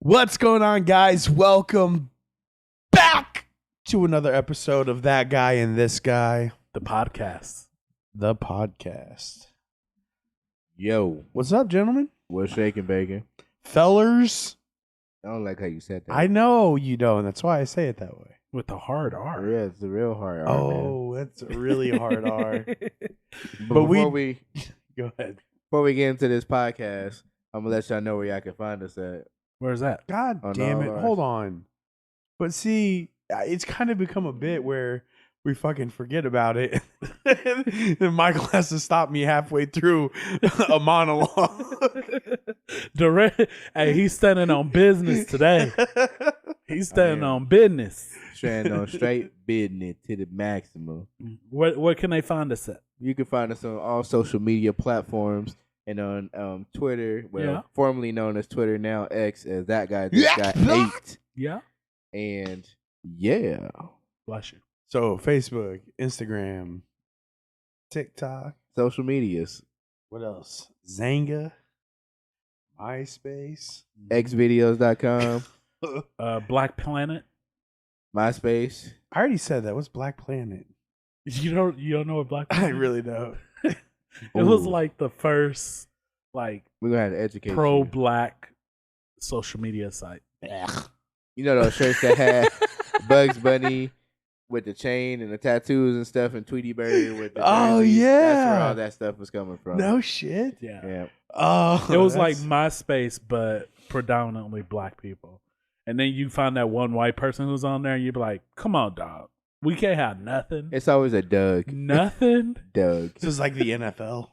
What's going on, guys? Welcome back to another episode of That Guy and This Guy, The podcast. the podcast. Yo, What's up, gentlemen? what's shaking, bacon? Fellers, I don't like how you said that. I know you don't. That's why I say it that way. With the hard R. Yeah, it's a real hard R, man. Oh, that's a really hard R. But we- before we Go ahead. get into this podcast, I'm gonna let y'all know where y'all can find us at. Where's that? God Oh, damn no, it. Lars. Hold on. But see, it's kind of become a bit where we fucking forget about it. And Michael has to stop me halfway through a monologue. Hey, he's standing on business today. He's standing am. on business. Strand on straight business to the maximum. Where can they find us at? You can find us on all social media platforms and on Twitter, Yeah. formerly known as Twitter, now X, as That Guy, This Guy 8. Yeah. And yeah, Bless you. So Facebook, Instagram, TikTok, social medias, what else? Zanga, MySpace. xvideos.com, Black Planet. MySpace. I already said that. What's Black Planet? You don't know what Black I Planet is? really don't. It was Ooh. like the first like We're gonna have to educate you. pro-black social media site. You know those shirts that had Bugs Bunny with the chain and the tattoos and stuff, and Tweety Bird with the Oh, jerseys? That's where yeah. all that stuff was coming from. No shit. Yeah. Yeah. Oh, It was like that's- MySpace, but predominantly black people. And then you find that one white person who's on there, and you'd be like, "Come on, dog, we can't have nothing, It's always a Doug. nothing." Doug. This is like the NFL.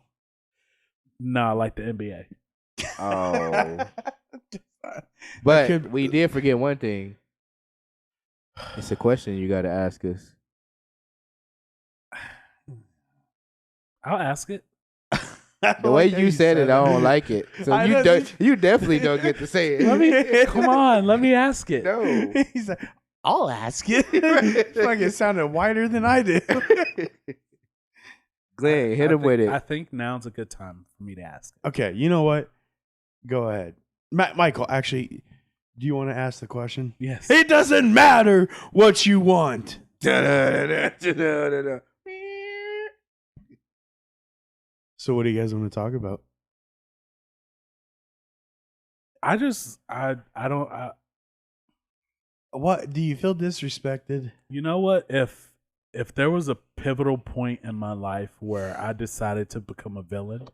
Nah, like the NBA. Oh. But could- we did forget one thing. It's a question you got to ask us. I'll ask it. The way you said it, I don't like it. So I you know, don't. You definitely don't get to say it. Let me come on. Let me ask it. No. He's like, I'll ask it. Like it sounded whiter than I did. Glenn, hit him with it. I think now's a good time for me to ask it. Okay, you know what? Go ahead. Michael, actually, do you want to ask the question? Yes. It doesn't matter what you want. So what do you guys want to talk about? I don't. What do you feel disrespected? You know what? If there was a pivotal point in my life where I decided to become a villain,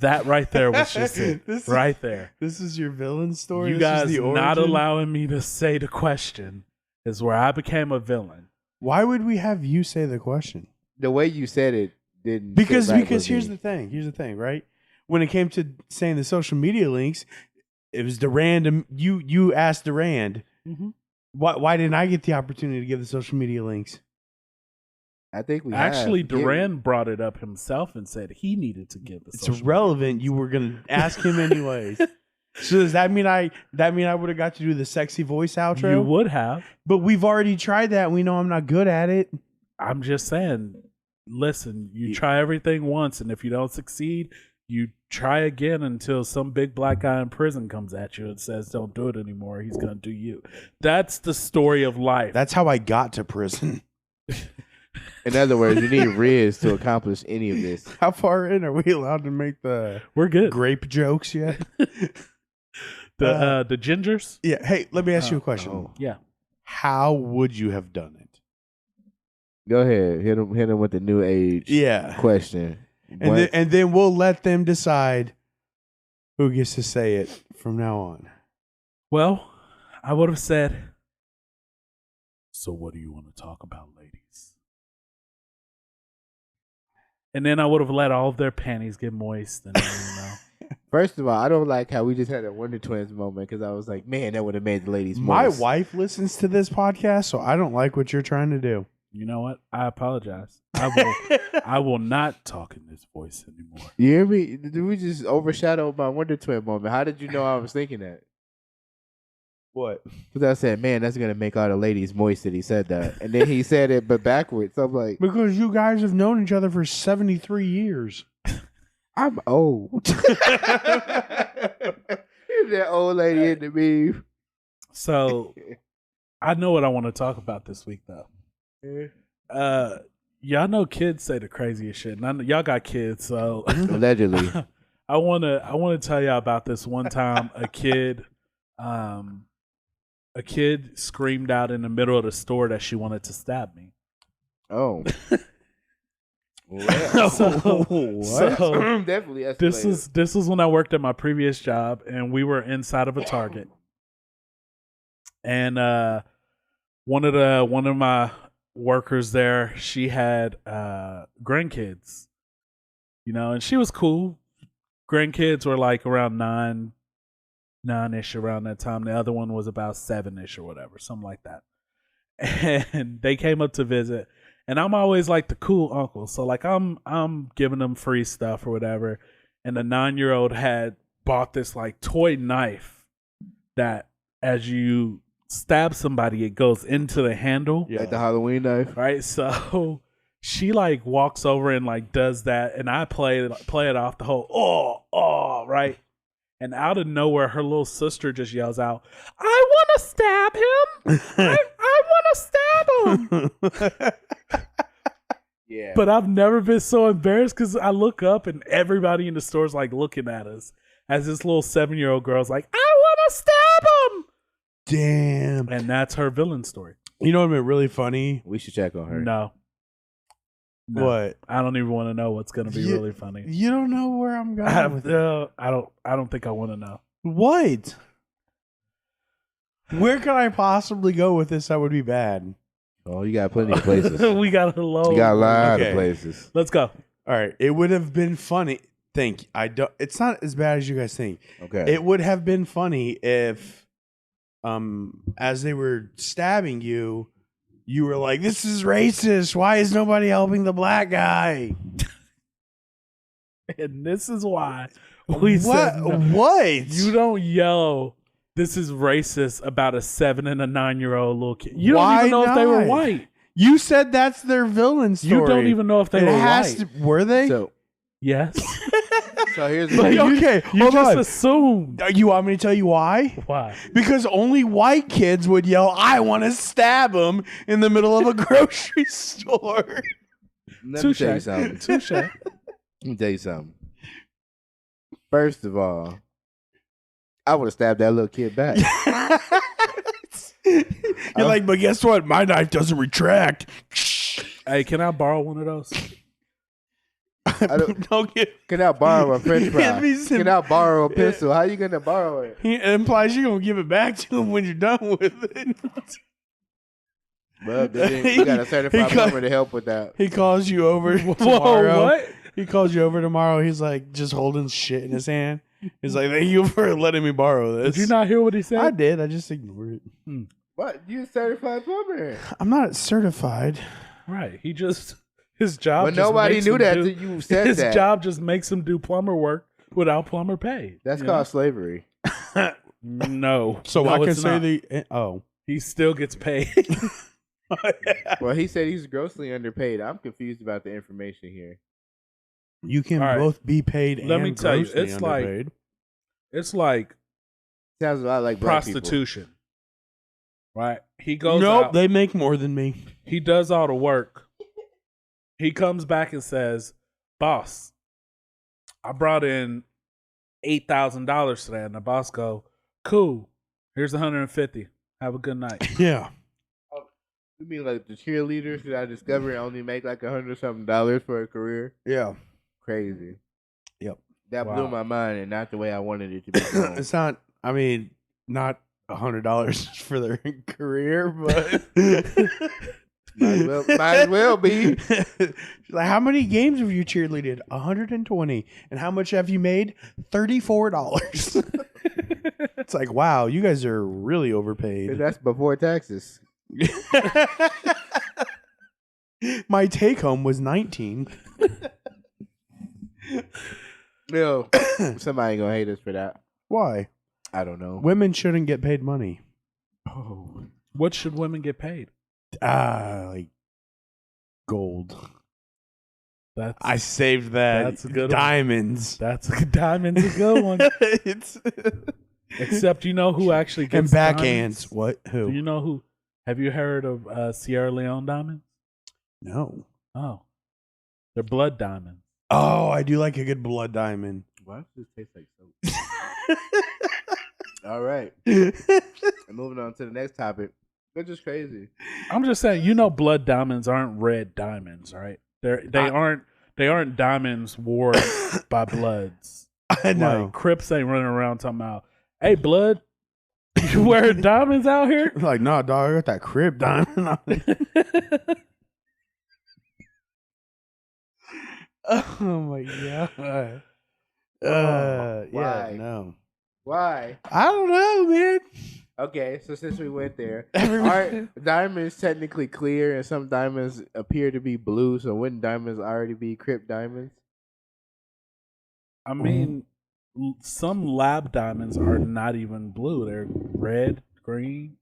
that right there was just it. This is- Right there. This is your villain story. You This is guys the not origin? allowing me to say the question is where I became a villain. Why would we have you say the question? The way you said it didn't. Because sit right with here's me. the thing. Here's the thing, right? When it came to saying the social media links, it was Durand. You asked Durand. Mm-hmm. Why didn't I get the opportunity to give the social media links? I think we Actually, have. Duran brought it up himself and said he needed to give the It's social irrelevant. You were gonna ask him anyways. So does that mean I would have got to do the sexy voice outro? You would have. But we've already tried that. And we know I'm not good at it. I'm just saying, listen, you try everything once, and if you don't succeed, you try again until some big black guy in prison comes at you and says, "Don't do it anymore. He's going to do you." That's the story of life. That's how I got to prison. In other words, you need Riz to accomplish any of this. How far in are we allowed to make the We're good. grape jokes yet? The gingers? Yeah. Hey, let me ask you a question. Oh. Yeah. How would you have done it? Go ahead, hit him with the new age Yeah. question. And then we'll let them decide who gets to say it from now on. Well, I would have said, "So what do you want to talk about, ladies?" And then I would have let all of their panties get moist and First of all, I don't like how we just had a Wonder Twins moment because I was like, man, that would have made the ladies My moist. wife listens to this podcast, so I don't like what you're trying to do. You know what? I apologize. I will not talk in this voice anymore. You hear me? Did we just overshadow my Wonder Twin moment? How did you know I was thinking that? What? Because I said, man, that's going to make all the ladies moist that he said that. And then he said it, but backwards. I'm like, Because you guys have known each other for 73 years. I'm old. That old lady in the meme. So I know what I want to talk about this week, though. Y'all know kids say the craziest shit. And I know y'all got kids, so Allegedly. I wanna tell y'all about this one time a kid screamed out in the middle of the store that she wanted to stab me. Oh. Well, So definitely escalated. this was when I worked at my previous job, and we were inside of a Target, and one of my workers there, she had grandkids, and she was cool. Grandkids were like around nine-ish around that time. The other one was about 7-ish or whatever, something like that. And they came up to visit, and I'm always like the cool uncle. So like I'm giving them free stuff or whatever. And the 9-year-old had bought this like toy knife that as you stab somebody, it goes into the handle. Yeah. Like the Halloween knife. Right. So she like walks over and like does that, and I play it off the whole right. And out of nowhere, her little sister just yells out, "I want to stab him! I want to stab him!" Yeah. But I've never been so embarrassed because I look up and everybody in the store's like looking at us as this little 7-year-old girl's like, "I want to stab him!" Damn. And that's her villain story. You know what would be really funny? We should check on her. No. What? I don't even want to know what's going to be really funny. You don't know where I'm going with it. I don't think I want to know. What? Where could I possibly go with this that would be bad? Oh, you got plenty of places. We got a low. You got a lot Okay. of places. Let's go. All right. It would have been funny. It's not as bad as you guys think. Okay. It would have been funny if as they were stabbing you, you were like, "This is racist. Why is nobody helping the black guy?" And this is why we said no. What? You don't yell, "This is racist," about a 7 and a 9-year-old little kid. You don't Why even know if they were not? white. You said that's their villain story. You don't even know if they It were has white. to. Were they? So, Yes. here's But the Okay, You hold just on. assumed. You want me to tell you why? Why? Because only white kids would yell, "I want to stab him" in the middle of a grocery store. Let me tell you Touche. something. Touche. Let me tell you something. First of all, I would have stabbed that little kid back. You're like, but guess what? My knife doesn't retract. Hey, can I borrow one of those? Don't get. Can I borrow a French fry? It means- Can I borrow a pencil? How you gonna borrow it? It implies you're gonna give it back to him when you're done with it. Well, then you got a certified He cut- plumber to help with that. He calls you over tomorrow. Whoa, what? He calls you over tomorrow. He's like just holding shit in his hand. He's like, "Thank you for letting me borrow this." Did you not hear what he said? I did. I just ignored it. What? You a certified plumber? I'm not certified. Right. He just his job. But just nobody makes knew him that do- till you said his that. job just makes him do plumber work without plumber pay. That's You called slavery. know? No. So no, I can it's say not. oh. He still gets paid. Well, he said he's grossly underpaid. I'm confused about the information here. You can All right. both be paid Let and me tell you, grossly it's like- underpaid. It's like Sounds a lot like black people. prostitution. Right? He goes Nope, out. they make more than me. He does all the work. He comes back and says, "Boss, I brought in $8,000 today." And the boss go, "Cool. Here's $150. Have a good night." Yeah. You mean like the cheerleaders that I discovered only make like $100-something for a career? Yeah. Crazy. Yep. That Wow. blew my mind and not the way I wanted it to be. going. It's not. I mean, not $100 for their career, but Might as well be. Like, how many games have you cheerleaded? 120. And how much have you made? $34. It's like, wow, you guys are really And overpaid. that's before taxes. My take home was 19. No, somebody gonna hate us for that. Why? I don't know. Women shouldn't get paid money. Oh. What should women get paid? Like gold. That's I saved that. That's a good one. Diamonds. That's a diamond's a good one. It's Except you know who actually And gets backhands. diamonds? What? Do Who? you know who? Have you heard of Sierra Leone diamonds? No. Oh, they're blood diamonds. Oh, I do like a good blood diamond. Why does this taste like soap? All right. Moving on to the next topic, which is crazy. I'm just saying, you know, blood diamonds aren't red diamonds, right? They aren't diamonds worn by bloods. I know. Like Crips ain't running around talking about, hey, blood, you wearing diamonds out here? Like, nah, dog, I got that crib diamond on it. Oh my god. Yeah, why? no. Why? I don't know, man. Okay, so since we went there, Everyone- aren't diamonds technically clear and some diamonds appear to be blue, so wouldn't diamonds already be Crip diamonds? I mean, some lab diamonds are not even blue. They're red, green.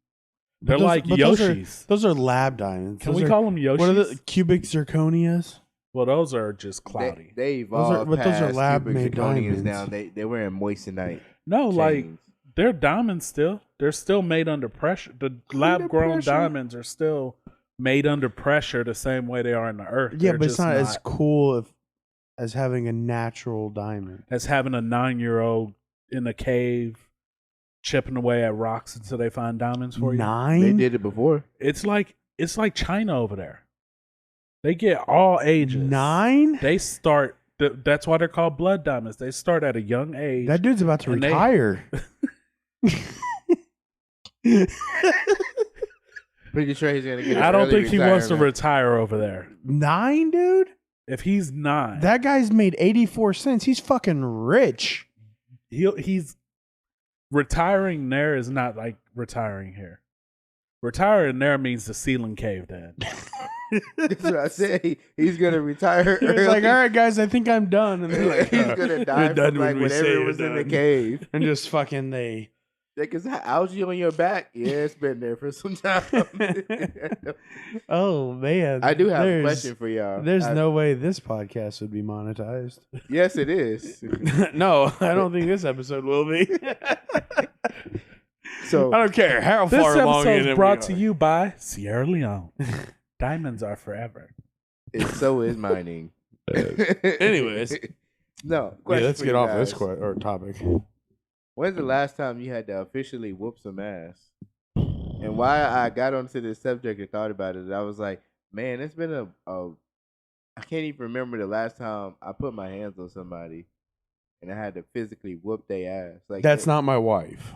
They're But those- like but those are- Yoshis. Those are lab diamonds. Can Those we are- call them Yoshis? What are the cubic zirconias? Well, those are just cloudy. They evolved but those are past lab-made cubic zirconians diamonds. now. They're wearing moissanite. No, like chains. they're diamonds still. They're still made under pressure. The lab grown pressure? diamonds are still made under pressure the same way they are in the earth. Yeah, They're but it's just not as cool as having a natural diamond. as having a 9-year-old in a cave chipping away at rocks until they find diamonds for you. 9? They did it before. It's like China over there. They get all ages. 9? They start. That's why they're called blood diamonds. They start at a young age. That dude's about to And they- retire. Pretty sure he's gonna get. I don't think he wants to retirement. retire over there. 9, dude? If he's 9, That guy's made 84 cents. He's fucking rich. he's retiring there is not like retiring here. Retiring there means the ceiling caved in. That's what I said. He's gonna retire He was early. like, all right, guys, I think I'm done. And they're like, He's gonna die You're done from like when we say whatever you're was in the done. cave. And just fucking they. Like, is that algae on your back? Yeah, it's been there for some time. Oh, man. I do have a There's- question for y'all. There's I- no way this podcast would be monetized. Yes, it is. No, I don't think this episode will be. So I don't care how This far along in episode it is brought we to are. you by Sierra Leone. Diamonds are forever. so is mining. Anyways. No. Yeah, Question let's for get you off guys. this topic. When's the last time you had to officially whoop some ass? And why I got onto this subject and thought about it, I was like, man, it's been a I can't even remember the last time I put my hands on somebody and I had to physically whoop their ass. Like That's not my wife.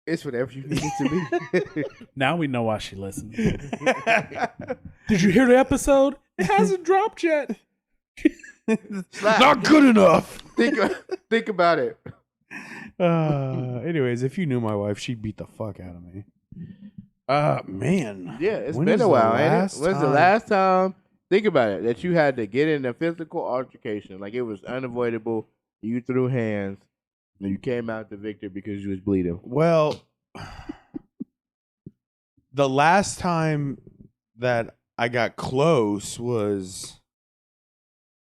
It's whatever you need it to be. Now we know why she listens. Did you hear the episode? It hasn't dropped yet. Slap. Not good enough. Think about it. Anyways, if you knew my wife, she'd beat the fuck out of me. Man. Yeah, it's When been is a the while, ain't last it? When's the time- last time? Think about it. That you had to get in a physical altercation, like it was unavoidable. You threw hands, and you came out the victor because you was bleeding. Well, the last time that I got close was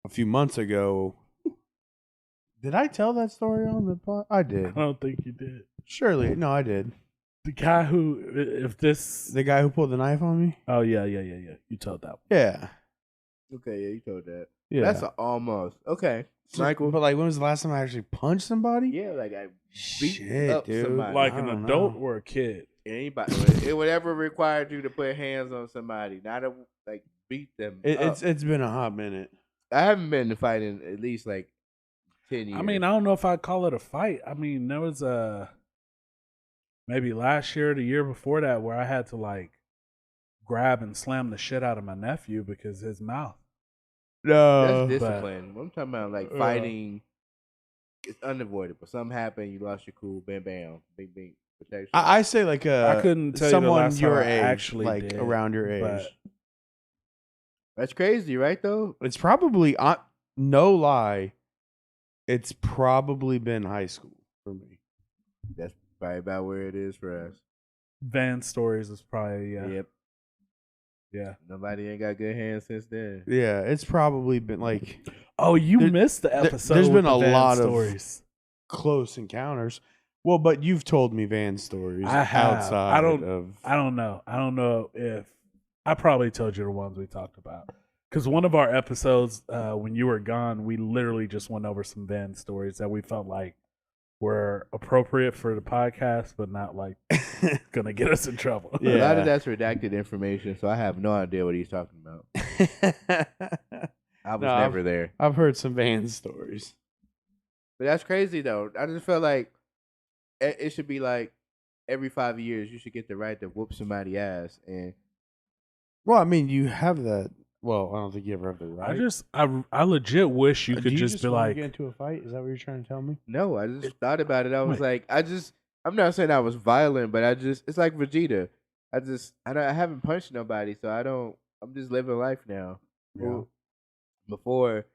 a few months ago. Did I tell that story on the pod? I did. I don't think you did. Surely. No, I did. The guy who, if this, The guy who pulled the knife on me? oh yeah. You told that one. Yeah. Okay, yeah, you told that. Yeah. That's a almost okay. Michael, But like, when was the last time I actually punched somebody? yeah, like I beat Shit, up dude. somebody. Like I an don't adult know. or a kid. Anybody, it whatever required you to put hands on somebody, not a, like beat them. up. It's been a hot minute. I haven't been to fight in at least like 10 years. I mean, I don't know if I'd call it a fight. I mean, there was maybe last year or the year before that where I had to like grab and slam the shit out of my nephew because his mouth. No. that's discipline. I'm talking about like fighting. It's unavoidable. Something happened, you lost your cool. Bam, bam, bing, bing. Protection. I say like I couldn't tell you the someone last time your I age, actually like did, around your age. but- That's crazy, right? Though. It's probably no lie. It's probably been high school for me. That's probably about where it is for us. Van Stories is probably Yep. yeah. Nobody ain't got good hands since then. Yeah, it's probably been like Oh, you There- missed the episode. there's with been the a Van lot of- stories. close encounters. Well, but you've told me van stories I have. outside I don't of. I don't know if I probably told you the ones we talked about. Because one of our episodes, when you were gone, we literally just went over some van stories that we felt like were appropriate for the podcast, but not like gonna get us in trouble. A lot Yeah. of that's redacted information, so I have no idea what he's talking about. I was No, never there. I've heard some van stories. But that's crazy though. I just felt like it should be like every 5 years you should get the right to whoop somebody's ass. And Well, I mean, you have that. Well, I don't think you ever have the right. I legit wish you Do could you just be wanna like, get into a fight? Is that what you're trying to tell me? no, I just thought about it. I was Wait. like, I'm not saying I was violent, but it's like Vegeta. I haven't punched nobody, so I'm just living life now. Yeah. Before,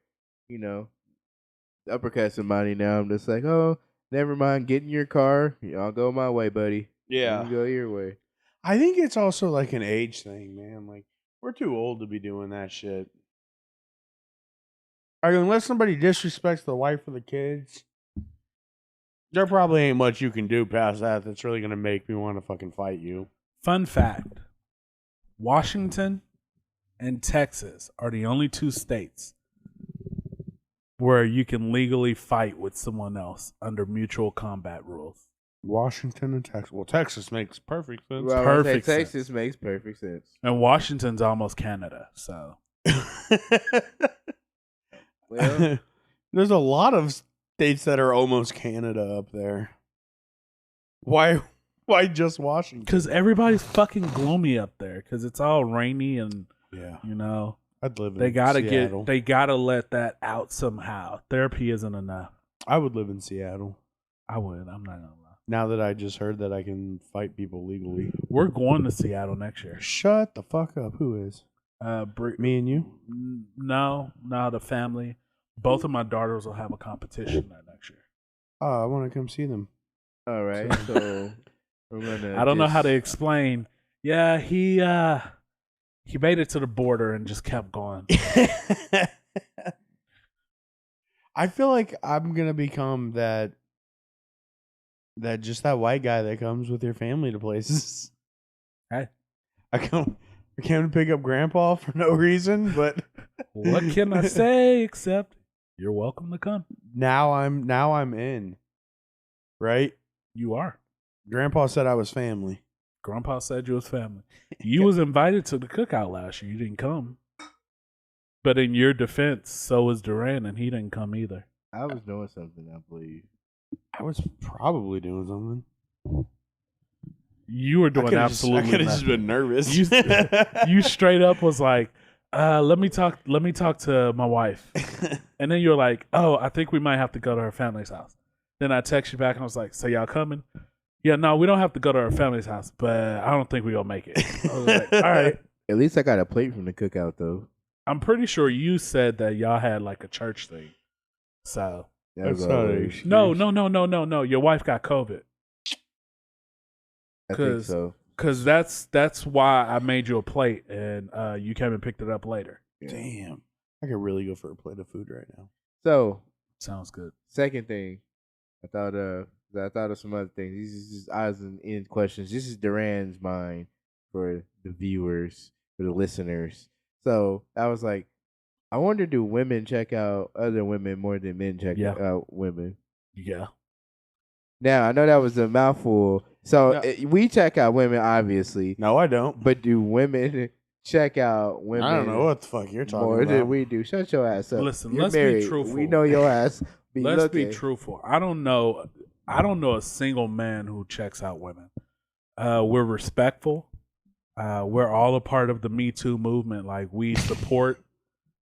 uppercut somebody now, I'm just like, oh, never mind, get in your car. I'll go my way, buddy. You go your way. I think it's also like an age thing, man. Like, we're too old to be doing that shit. Unless somebody disrespects the wife or the kids, there probably ain't much you can do past that that's really gonna make me want to fucking fight you. fun fact: Washington and Texas are the only two states where you can legally fight with someone else under mutual combat rules. Washington and Texas. Well, Texas makes perfect sense. Well, I would say perfect sense. Texas makes perfect sense. And Washington's almost Canada, so Well, There's a lot of states that are almost Canada up there. Why just Washington? because everybody's fucking gloomy up there because it's all rainy and Yeah, I'd live in they gotta Seattle. they gotta let that out somehow. Therapy isn't enough. I would live in Seattle. I'm not gonna lie. Now that I just heard that I can fight people legally. We're going to Seattle next year. Shut the fuck up. Who is? Me and you? No, the family. Both of my daughters will have a competition that next year. Oh, I want to come see them. all right. So we're gonna. I don't know how to explain. Yeah, he made it to the border and just kept going. I feel like I'm gonna become that white guy that comes with your family to places. Hey. I came to pick up Grandpa for no reason, but What can I say except you're welcome to come? now I'm in. Right? You are. Grandpa said I was family. Grandpa said you was family. You was invited to the cookout last year. You didn't come. But in your defense, so was Duran, and he didn't come either. I was doing something, I believe. I was probably doing something. You were doing absolutely I could have just nothing. been nervous. You straight up was like, let me talk to my wife. And then you're like, oh, I think we might have to go to her family's house. Then I text you back and I was like, so y'all coming? Yeah, no, we don't have to go to her family's house, but I don't think we're going to make it. I was like, all right. At least I got a plate from the cookout, though. I'm pretty sure you said that y'all had like a church thing. So. That was That's not always- an excuse. No. Your wife got COVID. I think 'Cause- so. Because that's why I made you a plate, and you came and picked it up later. Yeah. Damn. I could really go for a plate of food right now. So, Sounds good. second thing, I thought of some other things. These is just odds and end questions. This is Duran's mind for the viewers, for the listeners. So I was like, I wonder, do women check out other women more than men check Yeah. out women? Yeah. Now I know that was a mouthful. So No. we check out women, obviously, No, I don't. but do women check out women? I don't know what the fuck you're talking more about. than we do. Shut your ass up. Listen, You're let's be married. truthful. We know your ass. Let's be looking. truthful. I don't know a single man who checks out women. We're respectful. We're all a part of the Me Too movement. Like, we support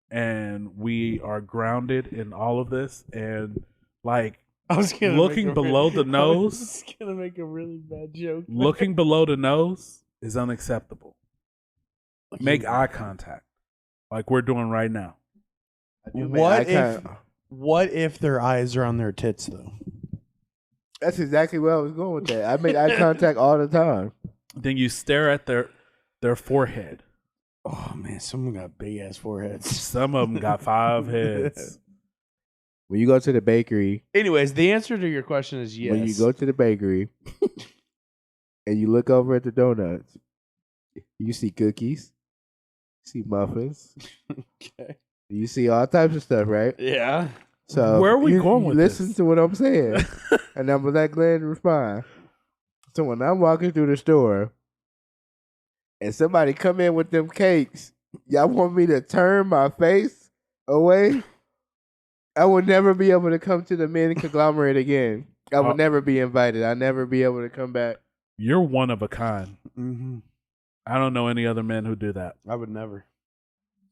and we are grounded in all of this. And like, I was gonna looking make a below the I nose. was gonna make a really bad joke. looking below the nose is unacceptable. Make eye contact, like we're doing right now. I do make What eye if con- what if their eyes are on their tits though? That's exactly where I was going with that. I make eye contact all the time. Then you stare at their forehead. Oh man, someone got big ass foreheads. Some of them got 5 heads. when you go to the bakery, Anyways, the answer to your question is yes. when you go to the bakery and you look over at the donuts, you see cookies, you see muffins, Okay. you see all types of stuff, right? Yeah. So Where are we you going with listen this? to what I'm saying, and I'm gonna let Glenn respond. So when I'm walking through the store and somebody come in with them cakes, y'all want me to turn my face away? I would never be able to come to the men conglomerate again. I would never be invited. I'd never be able to come back. You're one of a kind. Mm-hmm. I don't know any other men who do that. I would never.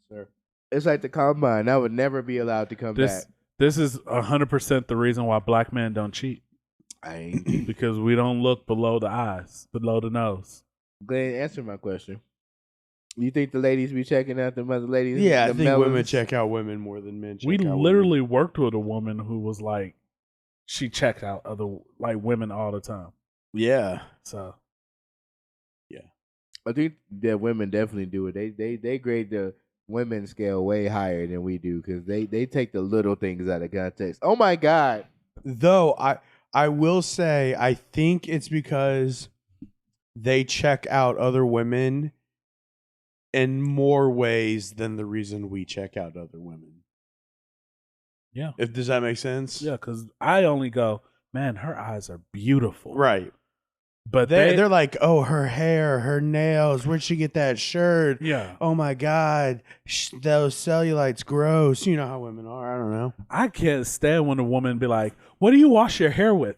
Sir. It's like the combine. I would never be allowed to come back. This is 100% the reason why black men don't cheat. I ain't. Because we don't look below the eyes, below the nose. Glenn, answer my question. You think the ladies be checking out the other ladies? Yeah, I the think melons? women check out women more than men check We out women. literally worked with a woman who was like, she checked out other like women all the time. Yeah. So I think that women definitely do it. They grade the women scale way higher than we do because they take the little things out of context. Oh my God. Though I will say I think it's because they check out other women in more ways than the reason we check out other women. yeah, Does that make sense? yeah. Because I only go, man, her eyes are beautiful, Right. But They're like, oh, her hair, her nails. Where'd she get that shirt? yeah. Oh my God, those cellulites, gross. You know how women are. I don't know. I can't stand when a woman be like, "What do you wash your hair with?"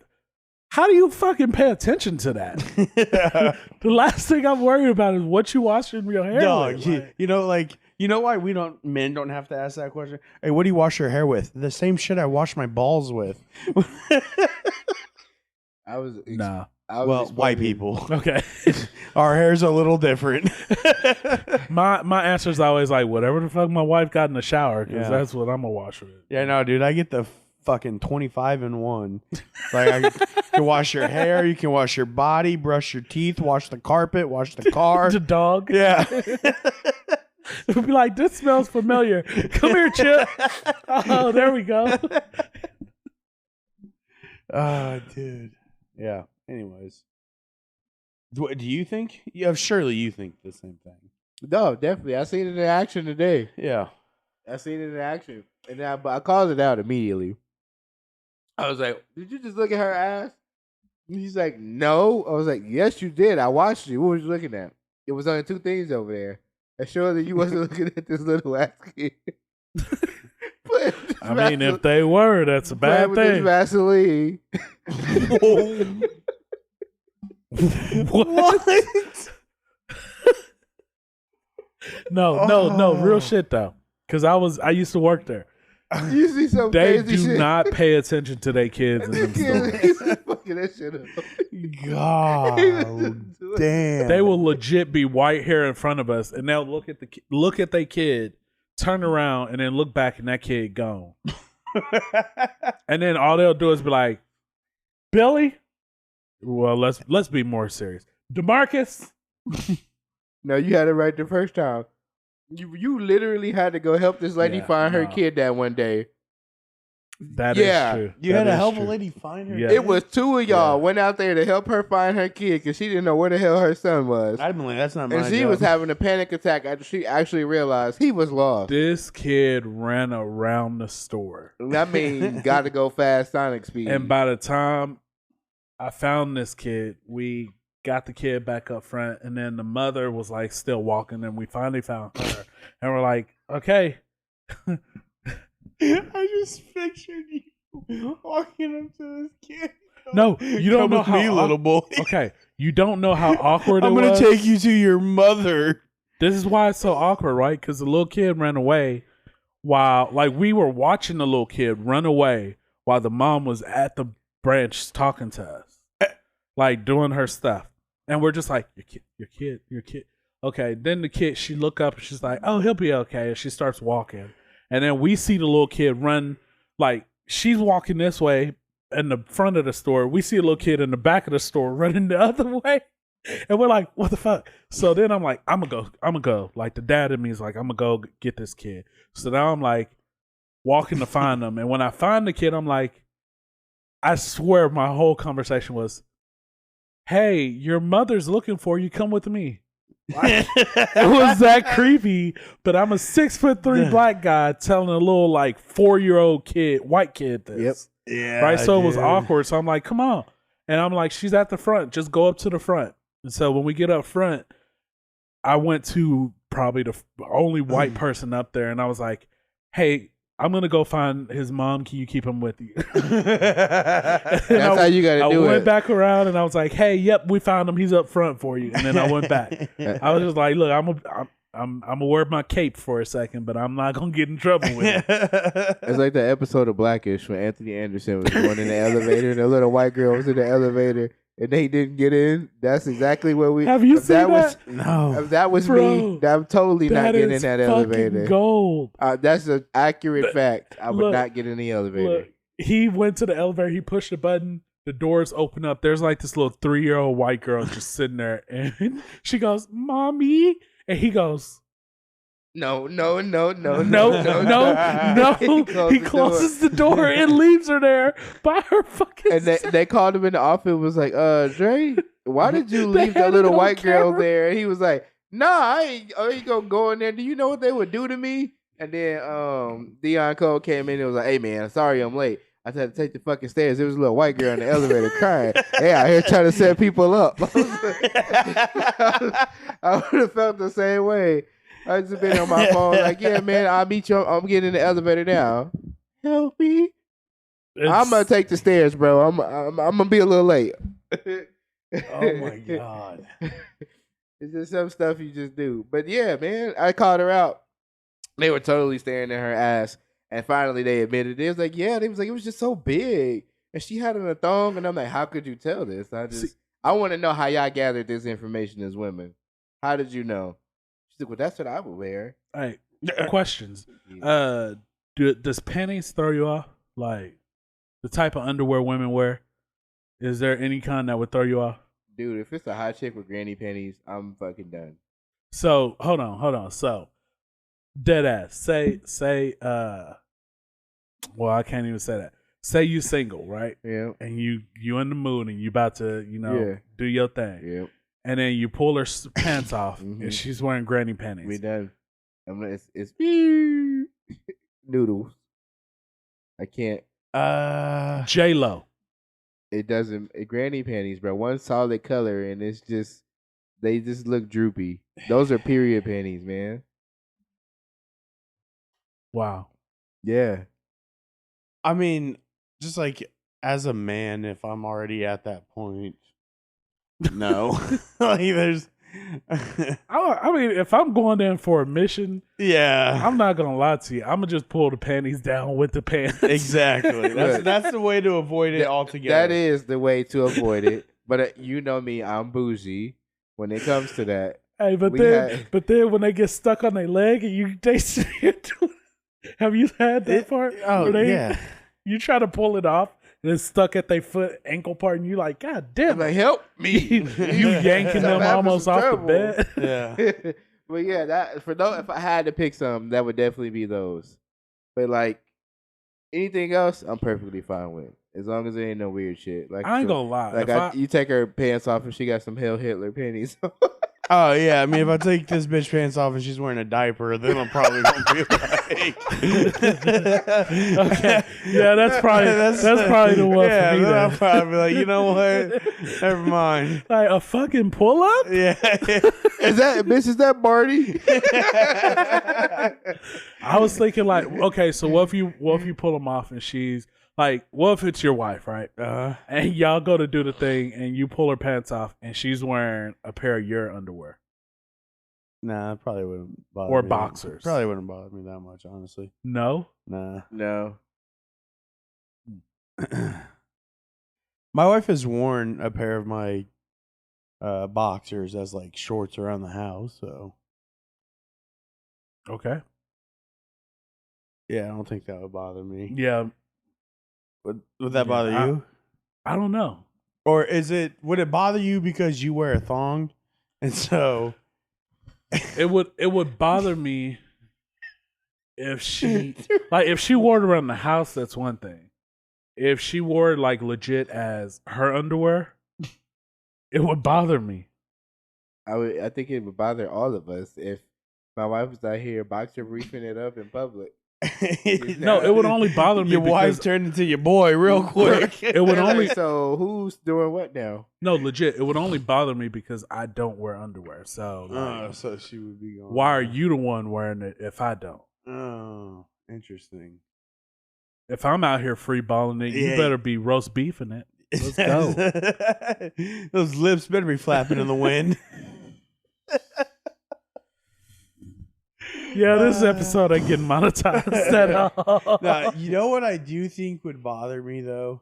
How do you fucking pay attention to that? The last thing I'm worried about is what you washing your hair Dog, with. Like, you know why men don't have to ask that question? Hey, what do you wash your hair with? The same shit I wash my balls with. I was nah. I was Well, white explaining- people. Okay. Our hair's a little different. my answer is always like, whatever the fuck my wife got in the shower, because Yeah. that's what I'm gonna wash with. Yeah, no, dude, I get the fucking 25 in one. Like, you can wash your hair, you can wash your body, brush your teeth, wash the carpet, wash the car. The dog. Yeah. It would be like, this smells familiar. Come here, Chip. Oh, there we go. Dude. Yeah. Anyways. Do you think? Yeah, surely you think the same thing. No, definitely. I seen it in action today. Yeah. I seen it in action, and but I called it out immediately. I was like, "Did you just look at her ass?" And he's like, "No." I was like, "Yes, you did. I watched you. What was you looking at? It was only two things over there. And surely you wasn't looking at this little ass kid." I mean, if they were, that's a bad thing. Vaseline. What? No, real shit though. Because I used to work there. You see some They crazy do shit. not pay attention to their kids in them stores. He's fucking that shit up. God damn. They will legit be white hair in front of us, and they'll look at their kid, turn around, and then look back, and that kid gone. And then all they'll do is be like, "Billy." Well, let's be more serious. DeMarcus. No, you had it right the first time. You literally had to go help this lady Yeah, find her no. kid that one day. That is Yeah. true. You That had to is help true. a lady find her. Yeah. It was two of y'all Yeah. went out there to help her find her kid because she didn't know where the hell her son was. I'd been like, that's not my And she job. was having a panic attack after she actually realized he was lost. This kid ran around the store. I mean, got to go fast Sonic speed. And by the time I found this kid, we got the kid back up front, and then the mother was like still walking, and we finally found her. And we're like, okay. I just pictured you walking up to this kid. No, you don't Come know with how me, little boy. Okay, you don't know how awkward I'm it gonna was. take you to your mother. This is why it's so awkward, right? Because the little kid ran away while, like, we were watching the little kid run away while the mom was at the branch talking to us, like doing her stuff. And we're just like, your kid. Okay, then the kid, she look up and she's like, oh, he'll be okay. And she starts walking. And then we see the little kid run, like, she's walking this way in the front of the store. We see a little kid in the back of the store running the other way. And we're like, what the fuck? So then I'm like, I'm gonna go. Like, the dad in me is like, I'm gonna go get this kid. So now I'm like, walking to find them. And when I find the kid, I'm like, I swear my whole conversation was, hey, your mother's looking for you. Come with me. It was that creepy, but I'm a 6'3" black guy telling a little like 4-year-old kid, white kid this. Yep. Yeah. Right. So it was dude. awkward. So I'm like, come on. And I'm like, she's at the front. Just go up to the front. And so when we get up front, I went to probably the only white person up there. And I was like, hey, I'm going to go find his mom. Can you keep him with you? That's how you got to do I it. went back around and I was like, hey, yep, we found him. He's up front for you. And then I went back. I was just like, look, I'm gonna wear my cape for a second, but I'm not gonna get in trouble with it. It's like the episode of Blackish when Anthony Anderson was going in the elevator and the little white girl was in the elevator and they didn't get in. That's exactly what we. Have you if seen that? Was, No. if that was Bro, me, I'm totally not getting in that fucking elevator. Gold. That's an accurate fact. I would look, not get in the elevator. Look, he went to the elevator. He pushed the button. The doors open up. There's like this little 3-year-old white girl just sitting there, and she goes, "Mommy," and he goes. No. No. He closes the door and leaves her there by her fucking. And they called him in the office. Was like, Dre, why did you They leave had the it little on white girl camera. there? And he was like, Nah, I ain't gonna go in there. Do you know what they would do to me? And then Dion Cole came in and was like, hey man, sorry I'm late. I had to take the fucking stairs. There was a little white girl in the elevator crying. They out here trying to set people up. I would have felt the same way. I just been on my phone like, yeah, man, I'll meet you. I'm getting in the elevator now. Help me. I'm gonna take the stairs, bro. I'm gonna be a little late. Oh my god. It's just some stuff you just do. But yeah, man, I called her out. They were totally staring at her ass. And finally they admitted it. It was like, yeah, they was like, it was just so big. And she had it in a thong. And I'm like, how could you tell this? I want to know how y'all gathered this information as women. How did you know? She's like, well, that's what I would wear. All right. Questions. Yeah. Does panties throw you off? Like the type of underwear women wear? Is there any kind that would throw you off? Dude, if it's a hot chick with granny panties, I'm fucking done. So hold on. So dead ass. Say well, I can't even say that. Say you single, right? Yeah. And you in the mood and you about to, do your thing. Yeah. And then you pull her pants off Mhm. and she's wearing granny panties. We done. It's noodles. I can't. J-Lo. It doesn't. Granny panties, bro. One solid color, and it's just they just look droopy. Those are period panties, man. Wow. Yeah. I mean, just like as a man, if I'm already at that point, no. Like there's I mean, if I'm going in for a mission, yeah. I'm not gonna lie to you. I'm gonna just pull the panties down with the pants. Exactly. Look, That's the way to avoid it altogether. That is the way to avoid it. But you know me, I'm bougie when it comes to that. Hey, but then when they get stuck on their leg and they sit here doing, have you had that part? Oh Where yeah. You try to pull it off and it's stuck at their foot ankle part, and you like, God damn I'm like, it! help me. You yanking them I'm having almost some off trouble. the bed. Yeah. But yeah, that for those, if I had to pick some, that would definitely be those. But like anything else, I'm perfectly fine with. As long as there ain't no weird shit. Like I ain't gonna lie. Like you take her pants off and she got some Hail Hitler panties. Oh yeah, I mean if I take this bitch pants off and she's wearing a diaper, then I'm probably gonna be like Okay. Yeah, that's probably the one yeah, for me. then I'll Then. probably be like, you know what? Never mind. Like a fucking pull up? Yeah. Is that Barty? I was thinking like, okay, so what if you pull them off and she's like, what if it's your wife, right? And y'all go to do the thing and you pull her pants off and she's wearing a pair of your underwear. Nah, it probably wouldn't bother Or me. boxers. Probably wouldn't bother me that much, honestly. No? Nah. No. My wife has worn a pair of my boxers as like shorts around the house, so Okay. yeah, I don't think that would bother me. Yeah. Would that Yeah, bother you? I don't know. Or would it bother you because you wear a thong? And so It would bother me if she wore it around the house, that's one thing. If she wore it like legit as her underwear, it would bother me. I think it would bother all of us if my wife was out here boxer briefing it up in public. No, it would only bother me Your wife because turned into your boy real quick. it would only So who's doing what now? no legit. It would only bother me because I don't wear underwear. So like, So she would be going. why are you the one wearing it if I don't? Oh, interesting. If I'm out here free balling it, you Yeah. better be roast beefing it. Let's go. Those lips better be flapping in the wind. Yeah, this episode ain't getting monetized at all. Now, you know what I do think would bother me though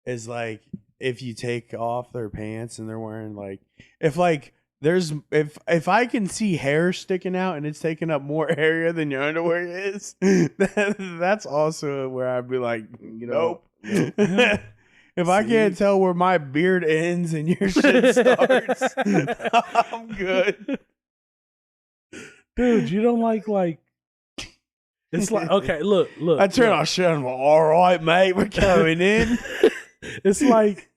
is like if you take off their pants and they're wearing like if I can see hair sticking out and it's taking up more area than your underwear is, that's also where I'd be like, nope. If I can't tell where my beard ends and your shit starts, I'm good. Dude, you don't like it's like okay, look. I turn look. on shit. I'm like, all right, mate, we're coming in. It's like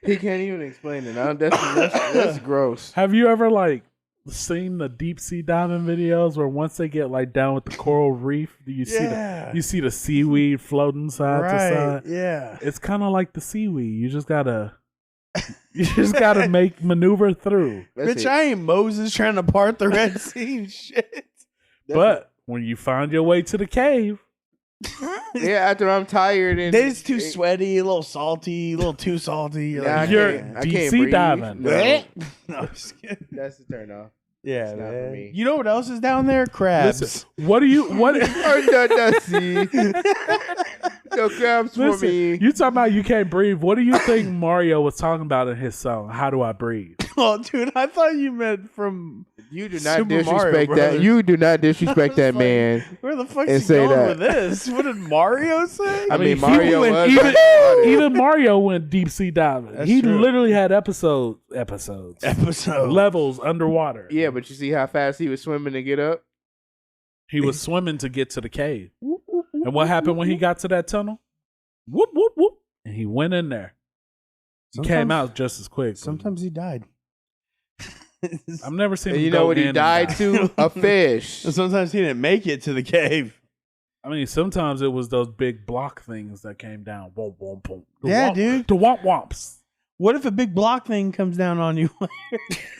He can't even explain it. That's gross. have you ever like seen the deep sea diving videos where once they get like down with the coral reef, you see the seaweed floating side to side? Yeah. It's kind of like the seaweed. You just gotta maneuver through. That's Bitch, it. I ain't Moses trying to part the Red Sea and shit. But when you find your way to the cave, Yeah, after I'm tired and They just too sweaty, a little salty, a little too salty. You're Nah, like, You're I deep can't sea breathe. diving. No, no, I'm just kidding. that's the turn off. Yeah, It's not for man. me. You know what else is down there? Crabs. listen, what? No crabs for Listen, me. you talking about you can't breathe. What do you think Mario was talking about in his song, How Do I Breathe? Oh, dude, I thought you meant from. You do not Super Mario disrespect that. Brothers. You do not disrespect that Like, man. Where the fuck And is he say going that. with this? What did Mario say? I mean, he Mario went was even, underwater. even Mario went deep sea diving. That's He true. literally had episodes, Episode. levels underwater. Yeah, but you see how fast he was swimming to get up? He was swimming to get to the cave. And what happened when he got to that tunnel? Whoop, whoop, whoop. And he went in there. He came out just as quick. Sometimes he died. I've never seen And him you know go what he in and died die. to? A fish. Sometimes he didn't make it to the cave. I mean, sometimes it was those big block things that came down. Whoa, whoa, whoa. Yeah, dude. The womp womps. What if a big block thing comes down on you?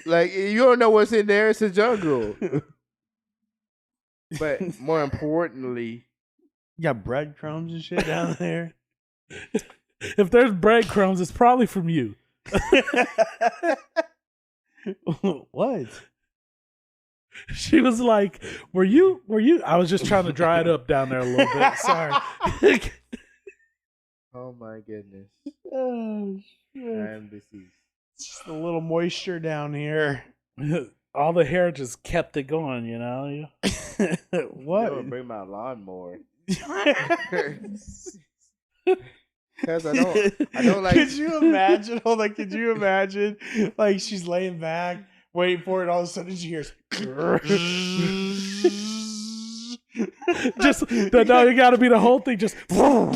Like, you don't know what's in there. It's a jungle. But more importantly, You got breadcrumbs and shit down there. If there's breadcrumbs, it's probably from you. What? She was like, "Were you?" I was just trying to dry it up down there a little bit. Sorry. oh my goodness, Oh, I shit. am deceased. Just a little moisture down here. All the hair just kept it going, you know. What? I'm gonna bring my lawnmower. Because I don't like. Could you imagine? Hold on. Could you imagine? Like she's laying back, waiting for it. All of a sudden, she hears. Just no, you got to be the whole thing. Just Well,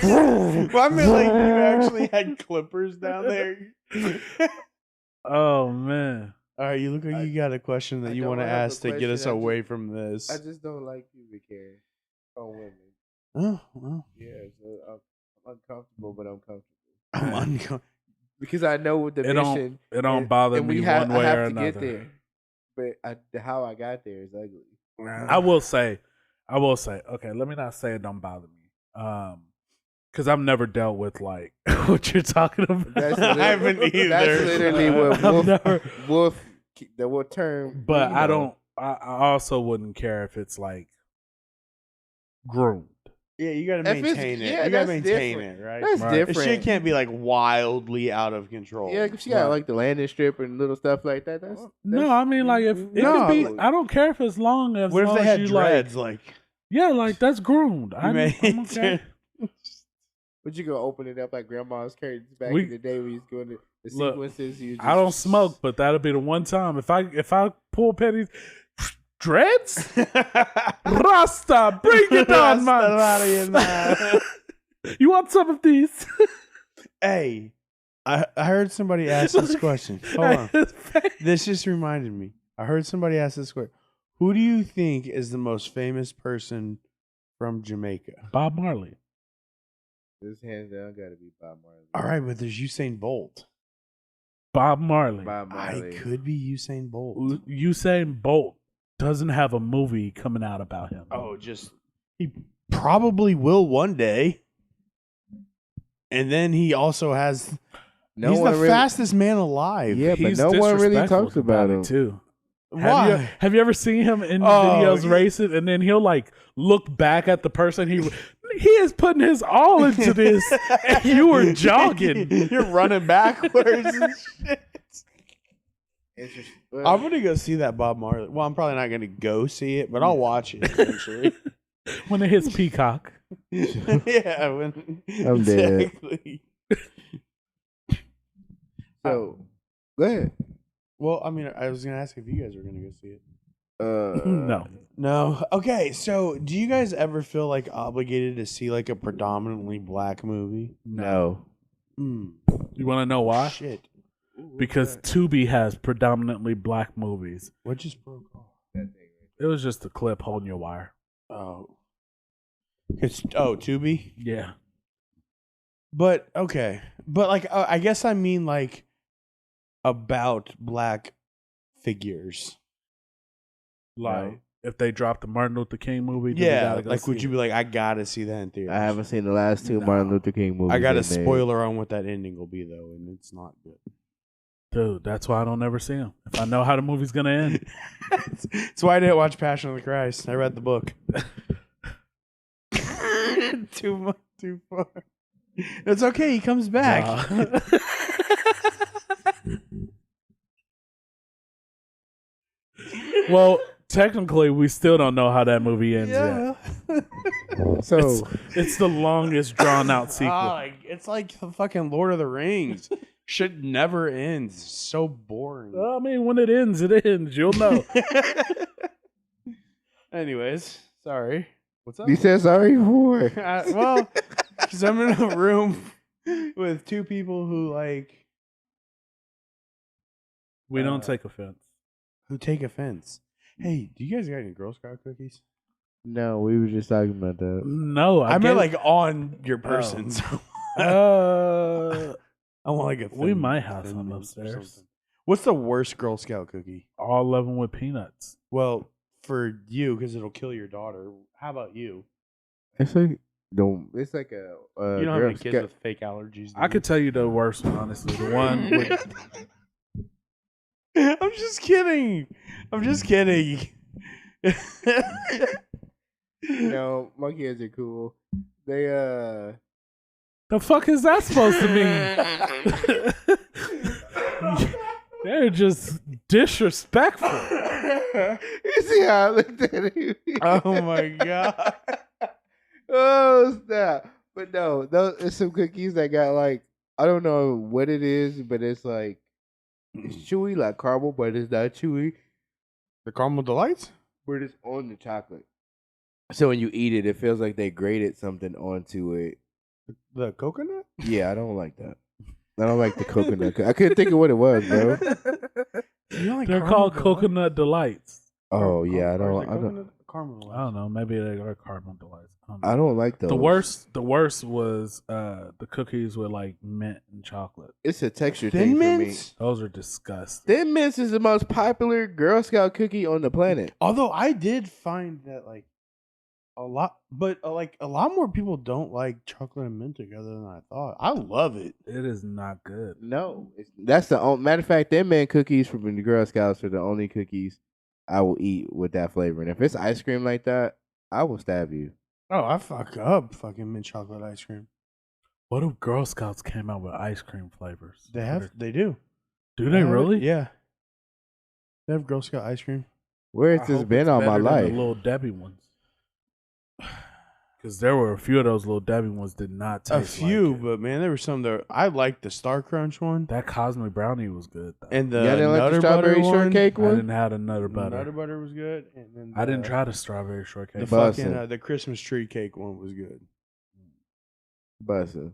I mean, like you actually had clippers down there. oh man. All right, you look like you got a question that I you don't want to have a ask to get us question, away from this. I just don't like pubic hair on women. Oh, well, Yeah, so I'm uncomfortable, but I'm comfortable I'm uncomfortable. because I know what the It mission. don't bother and me we have, one way I have or to another. get there, but how I got there is ugly. I will say, okay, let me not say it don't bother me. Because I've never dealt with like what you're talking about. That's I haven't either. That's literally what I've never, the term. but you I know. don't. I also wouldn't care if it's like groomed. Yeah, you gotta If it's- maintain it. yeah, You gotta that's maintain different. it, right? That's Right. The different. shit can't be like wildly out of control. Yeah, 'cause she got like the landing strip and little stuff like that. No, I mean like if it No. could be. I don't care if it's long as What if long they as had you dreads? Like, yeah, like that's groomed. you I'm maintain- okay. But you gonna open it up like grandma's curtains back We- in the day when you was going to the Look, sequences. You just, I don't smoke, but that'll be the one time if I pull pennies. Dreads? Rasta, bring it on, man. You want some of these? Hey, I heard somebody ask this question. Hold on. This just reminded me. I heard somebody ask this question. Who do you think is the most famous person from Jamaica? Bob Marley. This hands down got to be Bob Marley. All right, but there's Usain Bolt. Bob Marley. Bob Marley. I could be Usain Bolt. Usain Bolt doesn't have a movie coming out about him. Oh, just he probably will day. And then he also has. No he's one the really- fastest man alive. Yeah, but He's no one really disrespectful talks about him. it too. Why? Have you ever seen him in Oh, videos yeah. racing, and then he'll like look back at the person he is putting his all into this, and you were jogging. You're running backwards and shit. Interesting. I'm gonna go see that Bob Marley. Well, I'm probably not gonna go see it, but I'll watch it eventually. When it hits Peacock. Yeah, I'm dead. exactly. So, go ahead. Well, I mean, I was gonna ask if you guys were gonna go see it. No. No. Okay, so do you guys ever feel like obligated to see like a predominantly black movie? No. Mm. You want to know why? Shit. Because Tubi has predominantly black movies. What just broke off? It was just a clip holding your wire. Oh. It's Tubi. Yeah. But okay, but like I guess I mean like about black figures. Like, No. if they dropped the Martin Luther King movie, then we Yeah, gotta go like see would you it. be like, I gotta see that in theaters? I haven't seen the last two No. Martin Luther King movies. I got a they made. spoiler on what that ending will be though, and it's not good. Dude, that's why I don't ever see them. If I know how the movie's gonna end. That's why I didn't watch Passion of the Christ. I read the book. Too far. It's okay. He comes back. Well, technically, we still don't know how that movie ends Yeah. yet. So, It's the longest drawn out sequel. It's like the fucking Lord of the Rings. Should never end. So boring. I mean, when it ends, it ends. You'll know. Anyways, sorry. What's up? you said sorry for? Well, because I'm in a room with two people who like We don't take offense. who take offense. Hey, do you guys got any Girl Scout cookies? No, we were just talking about that. No, I meant like on your person. uh, I want like a. we Thin- might have Thin some Mints or upstairs. something. What's the worst Girl Scout cookie? all of them with peanuts. Well, for you, because it'll kill your daughter. How about you? It's like don't. It's like a. You don't have Girl any kids Scout- with fake allergies. do I you? could tell you the worst one, honestly. The one with I'm just kidding. I'm just kidding. No, my kids are cool. They the fuck is that supposed to mean? They're just disrespectful. You see how I looked at him? Oh my god. Oh snap! But no, those it's some cookies that got like I don't know what it is, but it's like it's chewy like caramel, but it's not chewy. The caramel delights? But it's on the chocolate. So when you eat it, it feels like they grated something onto it. The coconut? Yeah, I don't like that. I don't like the coconut. I couldn't think of what it was, bro. You don't like They're caramel called delight? coconut delights. Oh yeah, I Or is don't. it I don't. coconut caramel I delights? don't know. Maybe they are caramel delights. I don't know. I don't like those. The worst was the cookies with like mint and chocolate. It's a texture Thin thing Mints? Those are disgusting. Thin Mints is the most popular Girl Scout cookie on the planet. Although I did find that like a lot, but like a lot more people don't like chocolate and mint together than I thought. I love it. It is not good. No, that's the only matter of fact. Thin Mint cookies from the Girl Scouts are the only cookies I will eat with that flavor. And if it's ice cream like that, I will stab you. Oh, I fuck up fucking mint chocolate ice cream. What if Girl Scouts came out with ice cream flavors? They do. Do they really? Yeah. They have Girl Scout ice cream. Where I has this hope been it's all my better than life? The Little Debbie ones. Because there were a few of those Little Debbie ones did not A taste few, like it. but man, there were some that I liked the Star Crunch one That Cosmic Brownie was good, though. and the Y'all didn't like the Nutter strawberry Butter one. shortcake I one? didn't have the Nutter Butter. Nutter Butter was good, and then I didn't try the strawberry shortcake. the Bussin'. fucking the Christmas tree cake one was good. Bussin'.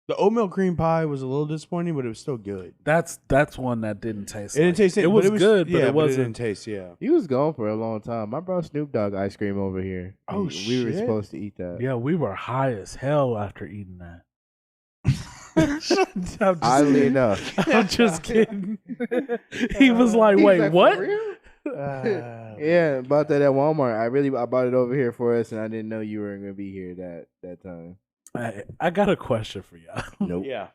The oatmeal cream pie was a little disappointing, but it was still good. That's one that didn't taste. It didn't like taste it. It was but good, but yeah, it wasn't. didn't taste. Yeah. He was gone for a long time. I brought Snoop Dogg ice cream over here. Oh, We were shit. supposed to eat that. Yeah, we were high as hell after eating that. I'm just, Oddly enough. I'm just kidding. He was like, He's "Wait, like, what?" "For real?" Yeah, bought that at Walmart. I bought it over here for us, and I didn't know you were gonna be here that time. I got a question for y'all. Nope. Yeah.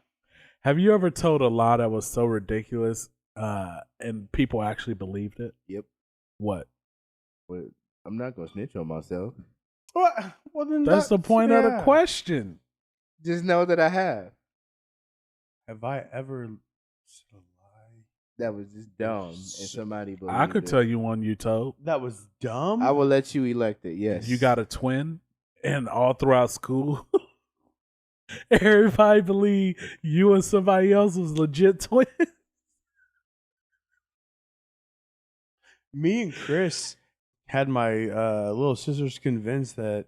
Have you ever told a lie that was so ridiculous, and people actually believed it? Yep. What? But I'm not gonna snitch on myself. Well, then That's the point of the question. Just know that I have. Have I ever said a lie? That was just dumb, and somebody believed I could it. tell you one you told. That was dumb. I will let you elect it. Yes. You got a twin, and all throughout school, everybody believed you and somebody else was legit twins. Me and Chris had my little sisters convinced that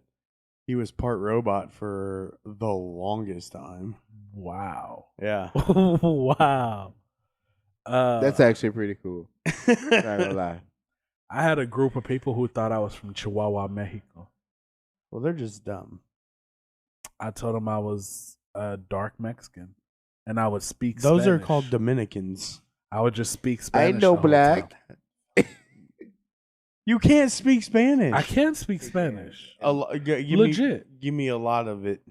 he was part robot for the longest time. Wow. Yeah. Wow. That's actually pretty cool. Not gonna lie. I had a group of people who thought I was from Chihuahua, Mexico. Well, they're just dumb. I told them I was a dark Mexican, and I would speak Those are Spanish. called Dominicans. I would just speak I Spanish. ain't no the whole black. time. You can't speak Spanish. I can speak Spanish. Legit. Give me a lot of it.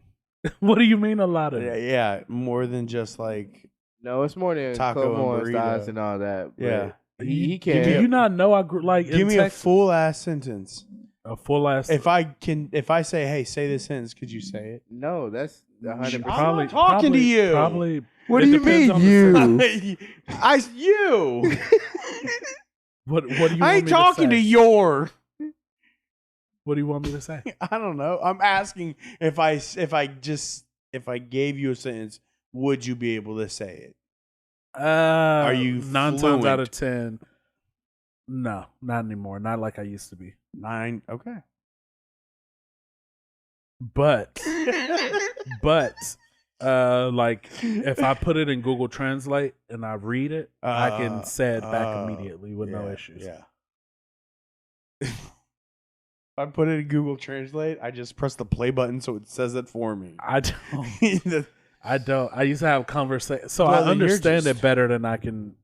What do you mean a lot of Yeah, it? yeah, more than just like No, it's more than Taco Como and and styles burrito. and all that. But Yeah. he Do can't. you not know I grew like give in me Texas, a full ass sentence. a full ass? If I say, hey, say this sentence, could you say it? No, that's 100%. I'm not talking to you. Probably. What it do you depends mean, on the you? sentence. you. What do you? Want I ain't me talking to say? your. What do you want me to say? I don't know. I'm asking if I gave you a sentence, would you be able to say it? Are you 9 times fluent? out of 10? No, not anymore. Not like I used to be. 9. Okay. But like if I put it in Google Translate and I read it, I can say it back immediately with no issues. Yeah. If I put it in Google Translate, I just press the play button so it says it for me. I don't. I used to have conversations, so Brother, I you're understand just- it better than I can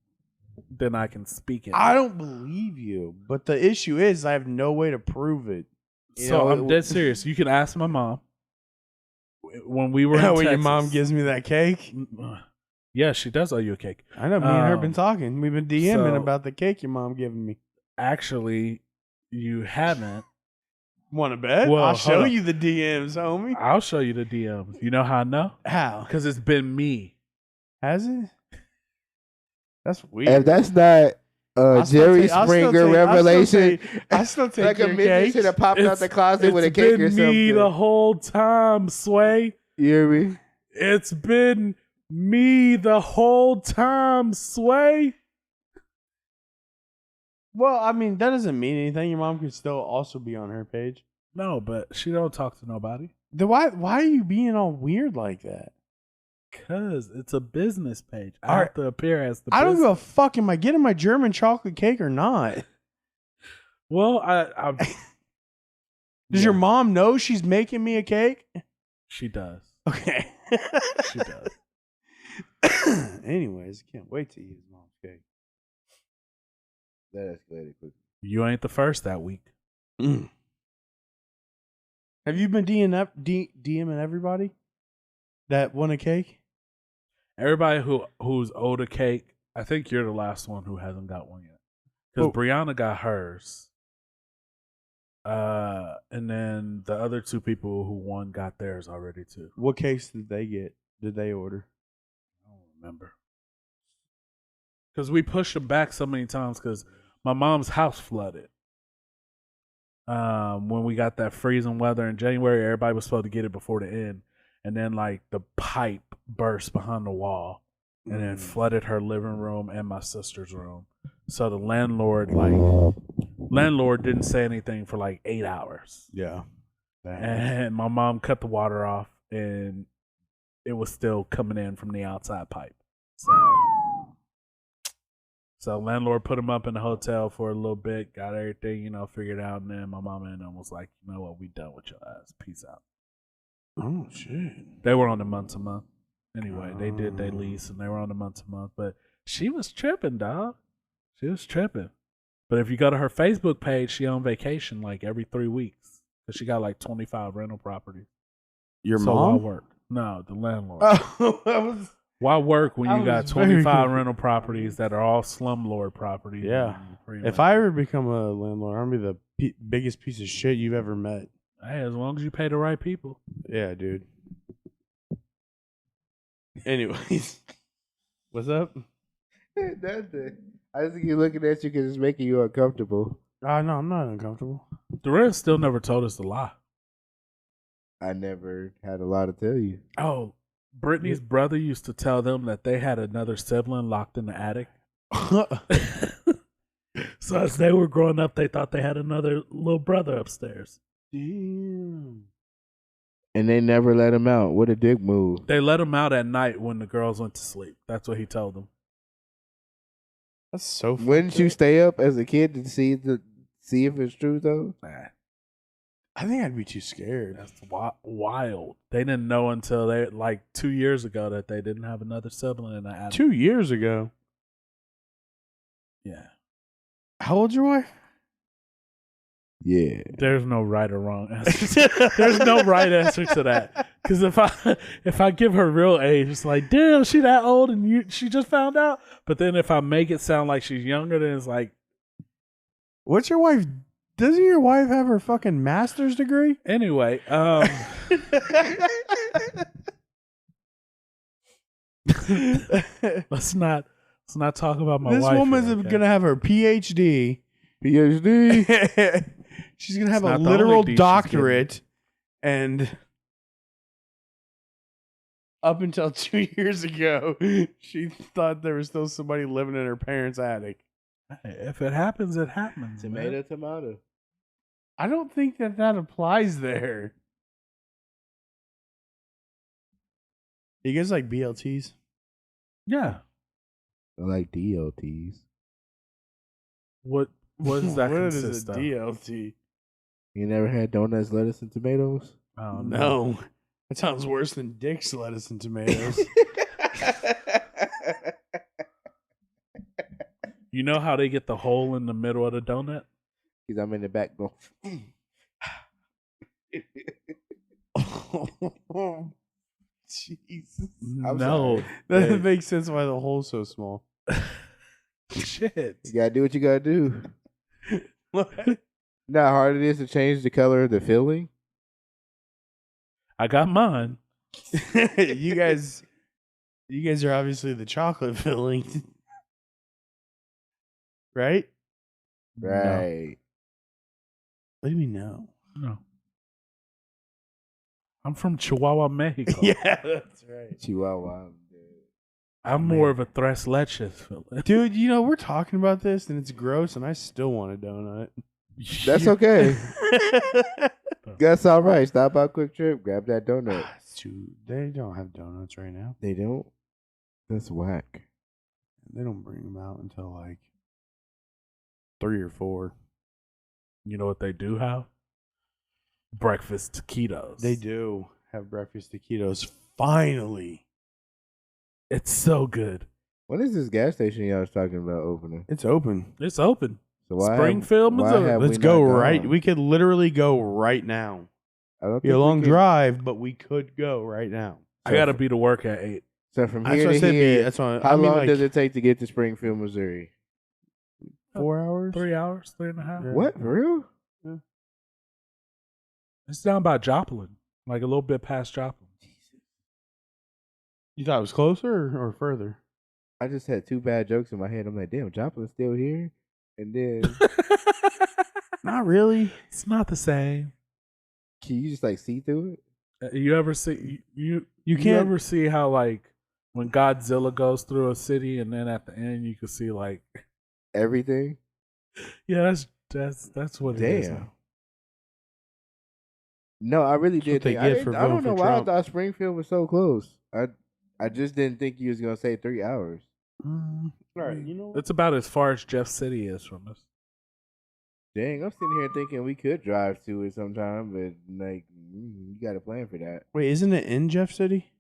speak it. I don't believe you, but the issue is I have no way to prove it. You So know, I'm dead serious. You can ask my mom. When we were in when your Texas- mom gives me that cake. Yeah, she does owe you a cake. I know. Me and her Um, been talking. We've been DMing so- about the cake your mom giving me. Actually, you haven't. Want to bet? Well, I'll hold show on. you the DMs, homie. I'll show you the DMs. You know how I know? How? Because it's been me. Has it? That's weird. If that's not I'll still Jerry take- I'll still Springer take- revelation, I still take like a your midget cake. should have popped out the closet with a It's cake been or something. me the whole time, Sway. You hear me? It's been me the whole time, Sway. Well, I mean, that doesn't mean anything. Your mom could still also be on her page. No, but she don't talk to nobody. Then why are you being all weird like that? Cause it's a business page. I All have right. to appear as the I don't give business. a fuck. Am I getting my German chocolate cake or not? Well, Does your mom know she's making me a cake? She does. Okay. She does. Anyways, can't wait to eat his mom's cake. That escalated quickly. You ain't the first that week. Mm. Have you been DMing everybody that won a cake? Everybody who's owed a cake, I think you're the last one who hasn't got one yet. Because Oh. Brianna got hers. And then the other two people who won got theirs already too. What cakes did they get? Did they order? I don't remember. Because we pushed them back so many times because my mom's house flooded. when we got that freezing weather in January, everybody was supposed to get it before the end, and then like the pipe burst behind the wall, and then flooded her living room and my sister's room. So the landlord didn't say anything for like 8 hours, Yeah. and my mom cut the water off, and it was still coming in from the outside pipe. So landlord put him up in the hotel for a little bit, got everything, figured out, and then my mama and them was like, you know what, we done with your ass. Peace out. Oh shit. They were on the month to month. Anyway, they did their lease and they were on the month to month. But she was tripping, dog. She was tripping. But if you go to her Facebook page, she on vacation like every 3 weeks. Because she got like 25 rental properties. Your So why mom? work? No, the landlord. Oh, I was. Why work when I you got was very 25 confused. rental properties that are all slumlord properties? Yeah. If I ever become a landlord, I'm gonna be the biggest piece of shit you've ever met. Hey, as long as you pay the right people. Yeah, dude. Anyways, what's up? Nothing. I just keep looking at you because it's making you uncomfortable. No, I'm not uncomfortable. Durant still never told us to lie. I never had a lot to tell you. Oh, Brittany's brother used to tell them that they had another sibling locked in the attic. So as they were growing up, they thought they had another little brother upstairs. Damn. And they never let him out. What a dick move. They let him out at night when the girls went to sleep. That's what he told them. That's so. Wouldn't you stay up as a kid to see if it's true though? Nah, I think I'd be too scared. that's wild. They didn't know until they like 2 years ago that they didn't have another sibling in the attic. 2 years ago. Yeah. How old's your wife? Yeah. There's no right or wrong answer. There's no right answer to that. Because if I give her real age, it's like, damn, she that old and she just found out. But then if I make it sound like she's younger, then it's like, What's your wife? Doesn't your wife have her fucking master's degree? anyway. Let's not talk about my This wife. woman's here, okay? gonna have her PhD. PhD. She's gonna have It's a not the only literal D she's doctorate, and up until 2 years ago, she thought there was still somebody living in her parents' attic. Hey, if it happens, it happens. Tomato, Man. tomato. I don't think that applies there. You guys like BLTs? Yeah. I like DLTs. What does that What consist is a of? DLT? You never had donuts, lettuce, and tomatoes? Oh, No. That sounds worse than Dick's lettuce and tomatoes. You know how they get the hole in the middle of the donut? Because I'm in the back going. Jesus. I'm No. sorry. That Hey. makes sense why the hole's so small. Shit. You gotta do what you gotta do. What? You know how hard it is to change the color of the filling? I got mine. you guys are obviously the chocolate filling. Right? Right. What do we know? No. I'm from Chihuahua, Mexico. Yeah, that's right. Chihuahua. I'm more of a tres leches fella. Dude, we're talking about this and it's gross and I still want a donut. That's okay. That's all right. Stop by Quick Trip. Grab that donut. They don't have donuts right now. They don't? That's whack. They don't bring them out until like 3 or 4. You know what they do have? Breakfast taquitos. They do have breakfast taquitos. Finally. It's so good. When is this gas station y'all was talking about opening? It's open. It's open. So why Springfield, why Missouri. have Let's we go not right. gone? We could literally go right now. I don't Be a think we long can- drive, but we could go right now. I got to be to work at 8. So from That's here what I to said. here, That's what how I mean, long like, does it take to get to Springfield, Missouri? 4 hours? 3 hours, 3.5. Yeah. What? For real? It's down by Joplin, like a little bit past Joplin. You thought it was closer or further? I just had 2 bad jokes in my head. I'm like, damn, Joplin's still here? And then Not really. It's not the same. Can you just like see through it? You ever see you can't- ever see how like when Godzilla goes through a city and then at the end you can see like Everything? yeah that's what it is. Damn. No, I really That's did what they think. get I for don't voting know for why Trump. I thought Springfield was so close. I just didn't think you was gonna say 3 hours. All right, you know. It's about as far as Jeff City is from us. Dang, I'm sitting here thinking we could drive to it sometime, but like you got a plan for that. Wait, isn't it in Jeff City?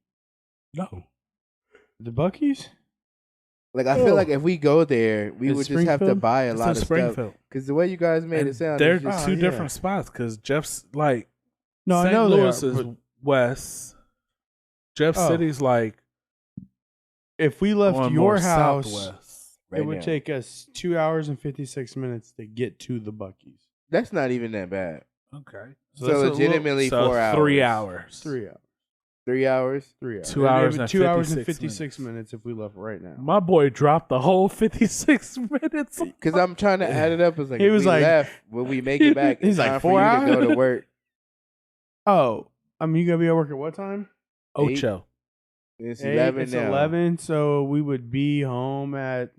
No. The Buc-ee's? Like I feel like if we go there, we It's would just have to Springfield? buy a It's lot in of stuff. Springfield. Because the way you guys made And it sound, they're is just, Oh, two yeah. different spots because Jeff's like No, I St. know Louis they are, is but west. Jeff Oh. City's like if we left on your more house, southwest. right it would now. take us 2 hours and 56 minutes to get to the Buc-ee's. That's not even that bad. Okay. So, that's a legitimately So 4 hours. 3 hours. 3 hours. 3 hours. 3 hours. 2 hours It would and 2 hours and 56 56 minutes if we left right now. My boy dropped the whole 56 minutes. Because I'm trying to add it up. It's like He if was we like- left, will we make it back? He's in like, time 4 for you to go hours? to work. Oh, I mean, you gotta be at work at what time? Ocho. It's 8, 11 it's now. 11, so we would be home at.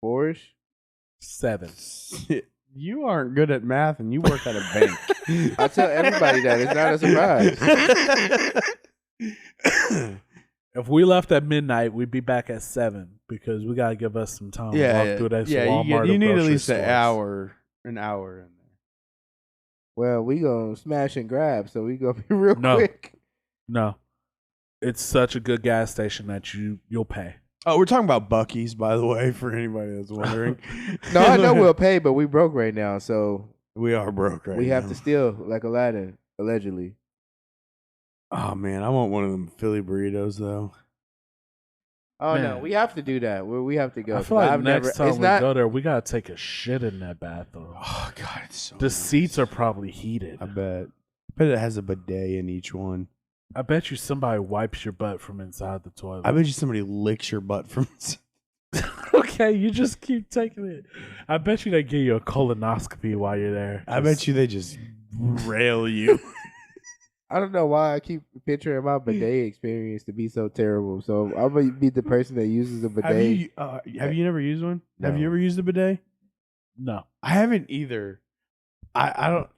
4ish. 7. You aren't good at math, and you work at a bank. I tell everybody that. It's not a surprise. If we left at midnight, we'd be back at 7 because we gotta give us some time to walk through that Walmart. you or need at grocery least stores. an hour in there. Well, we gonna smash and grab, so we gonna be real No. quick. No, it's such a good gas station that you'll pay. Oh, we're talking about Buc-ee's, by the way, for anybody that's wondering. No, I know we'll pay, but we broke right now, so we are broke right we have now. to steal like Aladdin, allegedly. Oh man, I want one of them Philly burritos though. Oh no, Man. we have to do that. We have to go. I 'cause feel like I've next never, time it's we not, go there, we gotta take a shit in that bathroom. Oh god, it's so. The nice. seats are probably heated. I bet. It has a bidet in each one. I bet you somebody wipes your butt from inside the toilet. I bet you somebody licks your butt from. Okay, you just keep taking it. I bet you they give you a colonoscopy while you're there. I bet you they just rail you. I don't know why I keep picturing my bidet experience to be so terrible. So I'm gonna be the person that uses a bidet. Have you never used one? Have you No. ever used a bidet? No. I haven't either. I don't.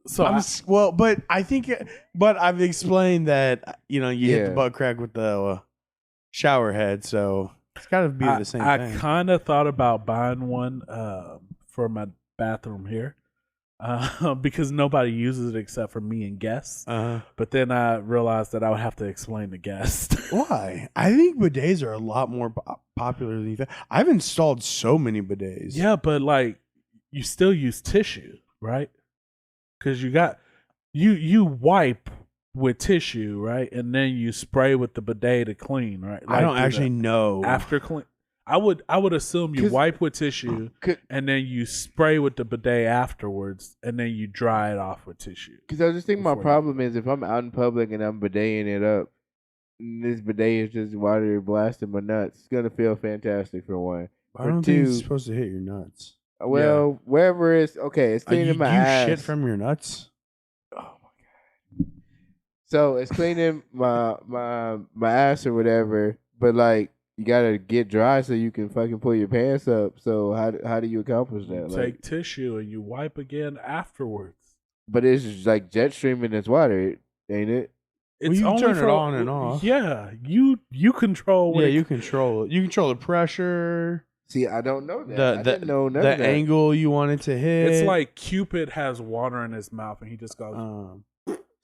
So Well, but I think, but I've explained that you hit the Yeah. butt crack with the shower head, so it's got to be the same I thing. kind of thought about buying one for my bathroom here because nobody uses it except for me and guests. But then I realized that I would have to explain to guests. Why? I think bidets are a lot more popular than you think. I've installed so many bidets. Yeah, but like you still use tissue, right? Because you wipe with tissue, right, and then you spray with the bidet to clean, right? I don't do actually the know. after clean. I would assume you 'Cause- wipe with tissue Could- and then you spray with the bidet afterwards, and then you dry it off with tissue. Because I was just thinking my Before you- problem is if I'm out in public and I'm bideting it up, and this bidet is just water blasting my nuts. It's gonna feel fantastic for one. I don't think it's two- supposed to hit your nuts. Well, wherever it's okay, it's cleaning you my ass. shit from your nuts? So it's cleaning my ass or whatever, but like you gotta get dry so you can fucking pull your pants up. So how do you accomplish You that? take Like, tissue and you wipe again afterwards. but it's just like jet streaming its water, ain't it? Well, It's you only turn it for- on and off. Yeah, you control. What Yeah, it- you control it. You control the pressure, See, I don't know that. I didn't know none the of that. angle you want it to hit. It's like Cupid has water in his mouth and he just goes.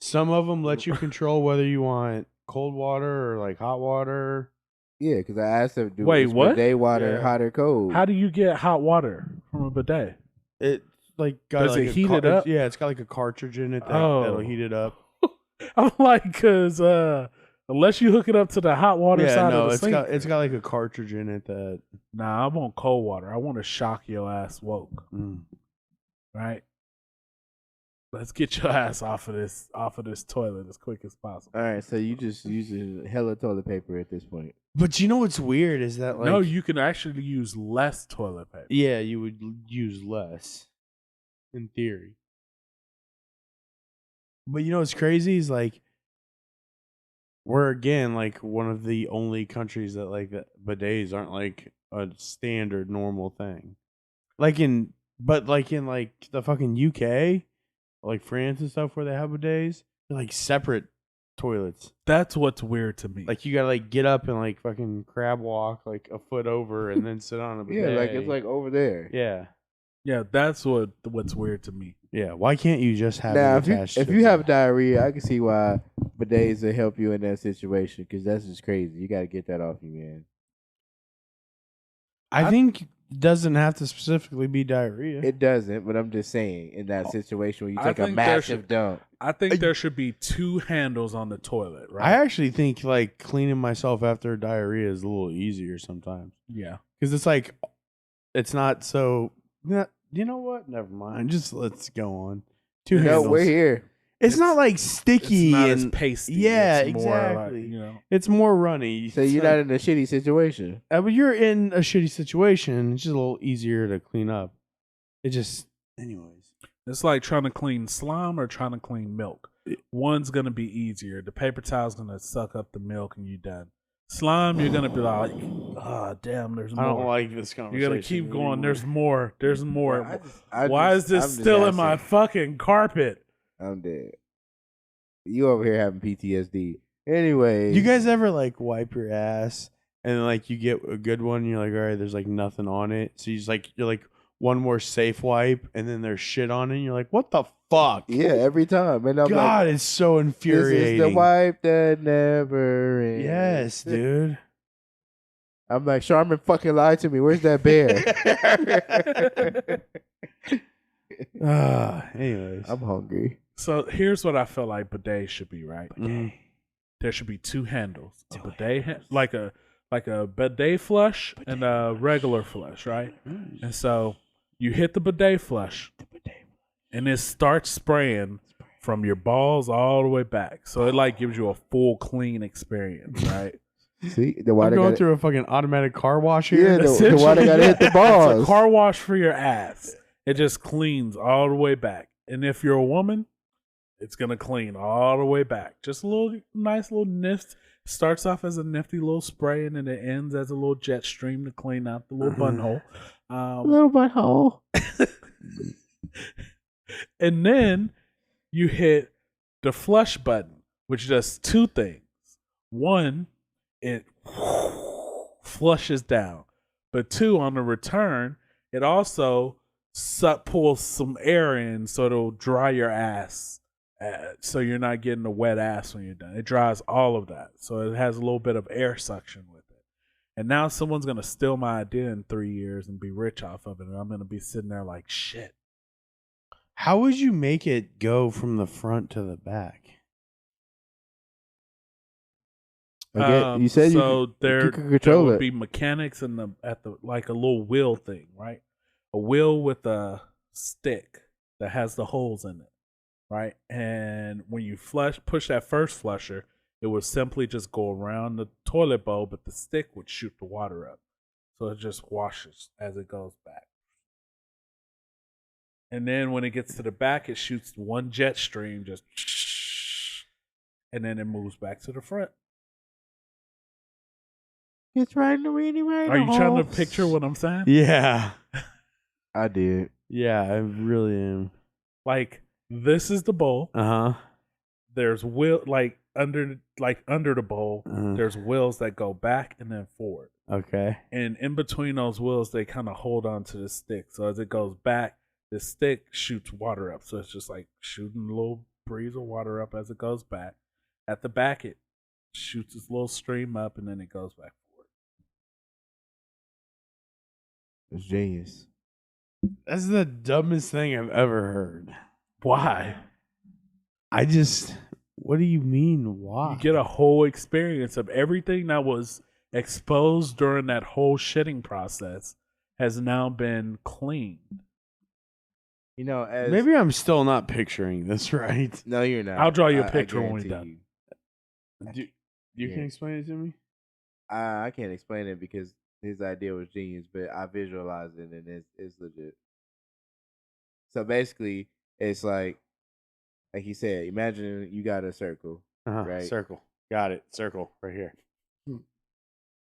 Some of them let you control whether you want cold water or like hot water. Yeah, because I asked him, do Wait, is what? bidet water Yeah. hot or cold? How do you get hot water from a bidet? It's like got Does like it a heat it up? Yeah, it's got like a cartridge in it Oh. that'll heat it up. I'm like, because unless you hook it up to the hot water Yeah, side no, of the it's sink. got like a cartridge in it that. Nah, I want cold water. I want to shock your ass woke. Right? Let's get your ass off of this toilet as quick as possible. All right, so you just using hella toilet paper at this point. But you know what's weird is that like no, you can actually use less toilet paper. yeah, you would use less. in theory. But you know what's crazy is like we're again like one of the only countries that like that bidets aren't like a standard normal thing. Like in like the fucking UK, like France and stuff where they have bidets, they're like separate toilets. That's what's weird to me. Like you gotta like get up and like fucking crab walk like a foot over and then sit on a bidet. Yeah, like it's like over there. yeah. yeah, that's what's weird to me. Yeah. Why can't you just have Now, it attached? if to you the- have diarrhea, I can see why bidets will help you in that situation because that's just crazy. You got to get that off you, man. I think it doesn't have to specifically be diarrhea. It doesn't, but I'm just saying in that situation where you I take a think there massive should- dump. I think there should be 2 handles on the toilet, right? I actually think like cleaning myself after diarrhea is a little easier sometimes yeah. because it's like it's not so. You know what? Never mind. Just let's go on. 2 No, handles. we're here. It's not like sticky It's not as and pasty. yeah, it's more like, exactly. you know. it's more runny. So you're not in a shitty situation. But you're in a shitty situation. It's just a little easier to clean up. It just, anyways. It's like trying to clean slime or trying to clean milk. One's gonna be easier. The paper towel's gonna suck up the milk and you're done. Slime, you're gonna be like, ah, damn, there's I more. don't like this conversation. You're gonna keep going. anymore. There's more. There's more. I Why just- is this I'm just still in my asking. fucking carpet? I'm dead. You over here having PTSD. Anyway, You guys ever like wipe your ass and like you get a good one and you're like, all right, there's like nothing on it. So you're like one more safe wipe and then there's shit on it and you're like, what the fuck? Yeah, every time. And I'm God, like, it's so this infuriating. is the wipe that never ends. Yes, dude. I'm like, Charmin fucking lied to me. Where's that bear? Anyways. I'm hungry. So here's what I feel like bidet should be, right? Mhm. There should be 2 handles. A bidet like a bidet flush and a regular flush, right? And so you hit the bidet flush and it starts spraying from your balls all the way back. So it like gives you a full clean experience, right? See, the I'm water going got through a fucking automatic car wash Yeah, here. the water gotta hit the It's balls. a car wash for your ass. It just cleans all the way back. And if you're a woman, it's gonna clean all the way back. Just a little nice little nift. Starts off as a nifty little spray and then it ends as a little jet stream to clean out the little buttonhole. little butthole. And then you hit the flush button, which does 2 things. One, it flushes down. But 2, on the return, it also pulls some air in so it'll dry your ass. So you're not getting a wet ass when you're done. It dries all of that. So it has a little bit of air suction with it. And now someone's going to steal my idea in 3 years and be rich off of it. And I'm going to be sitting there like, shit. How would you make it go from the front to the back? You said so there could control would it. be mechanics in the like a little wheel thing, right? A wheel with a stick that has the holes in it, right? And when you push that first flusher, it would simply just go around the toilet bowl, but the stick would shoot the water up, so it just washes as it goes back. And then when it gets to the back, it shoots one jet stream, just, and then it moves back to the front. It's right in the weenie right. Are you trying to picture what I'm saying? Yeah. I did. Yeah, I really am. Like this is the bowl. Uh-huh. There's under the bowl. Uh-huh. There's wheels that go back and then forward, Okay. and in between those wheels, they kind of hold on to the stick. So as it goes back, the stick shoots water up. So it's just like shooting a little breeze of water up as it goes back. At the back, it shoots this little stream up, and then it goes back forward. It's genius. That's the dumbest thing I've ever heard. Why? What do you mean, why? You get a whole experience of everything that was exposed during that whole shitting process has now been cleaned. You know, as Maybe I'm still not picturing this right. no, you're not. I'll draw you a I picture when we're guarantee done. you. You Yeah. can explain it to me? I can't explain it because his idea was genius, but I visualized it and it's legit. So basically, it's like you said. Imagine you got a circle, right? Circle. Got it. Circle right here.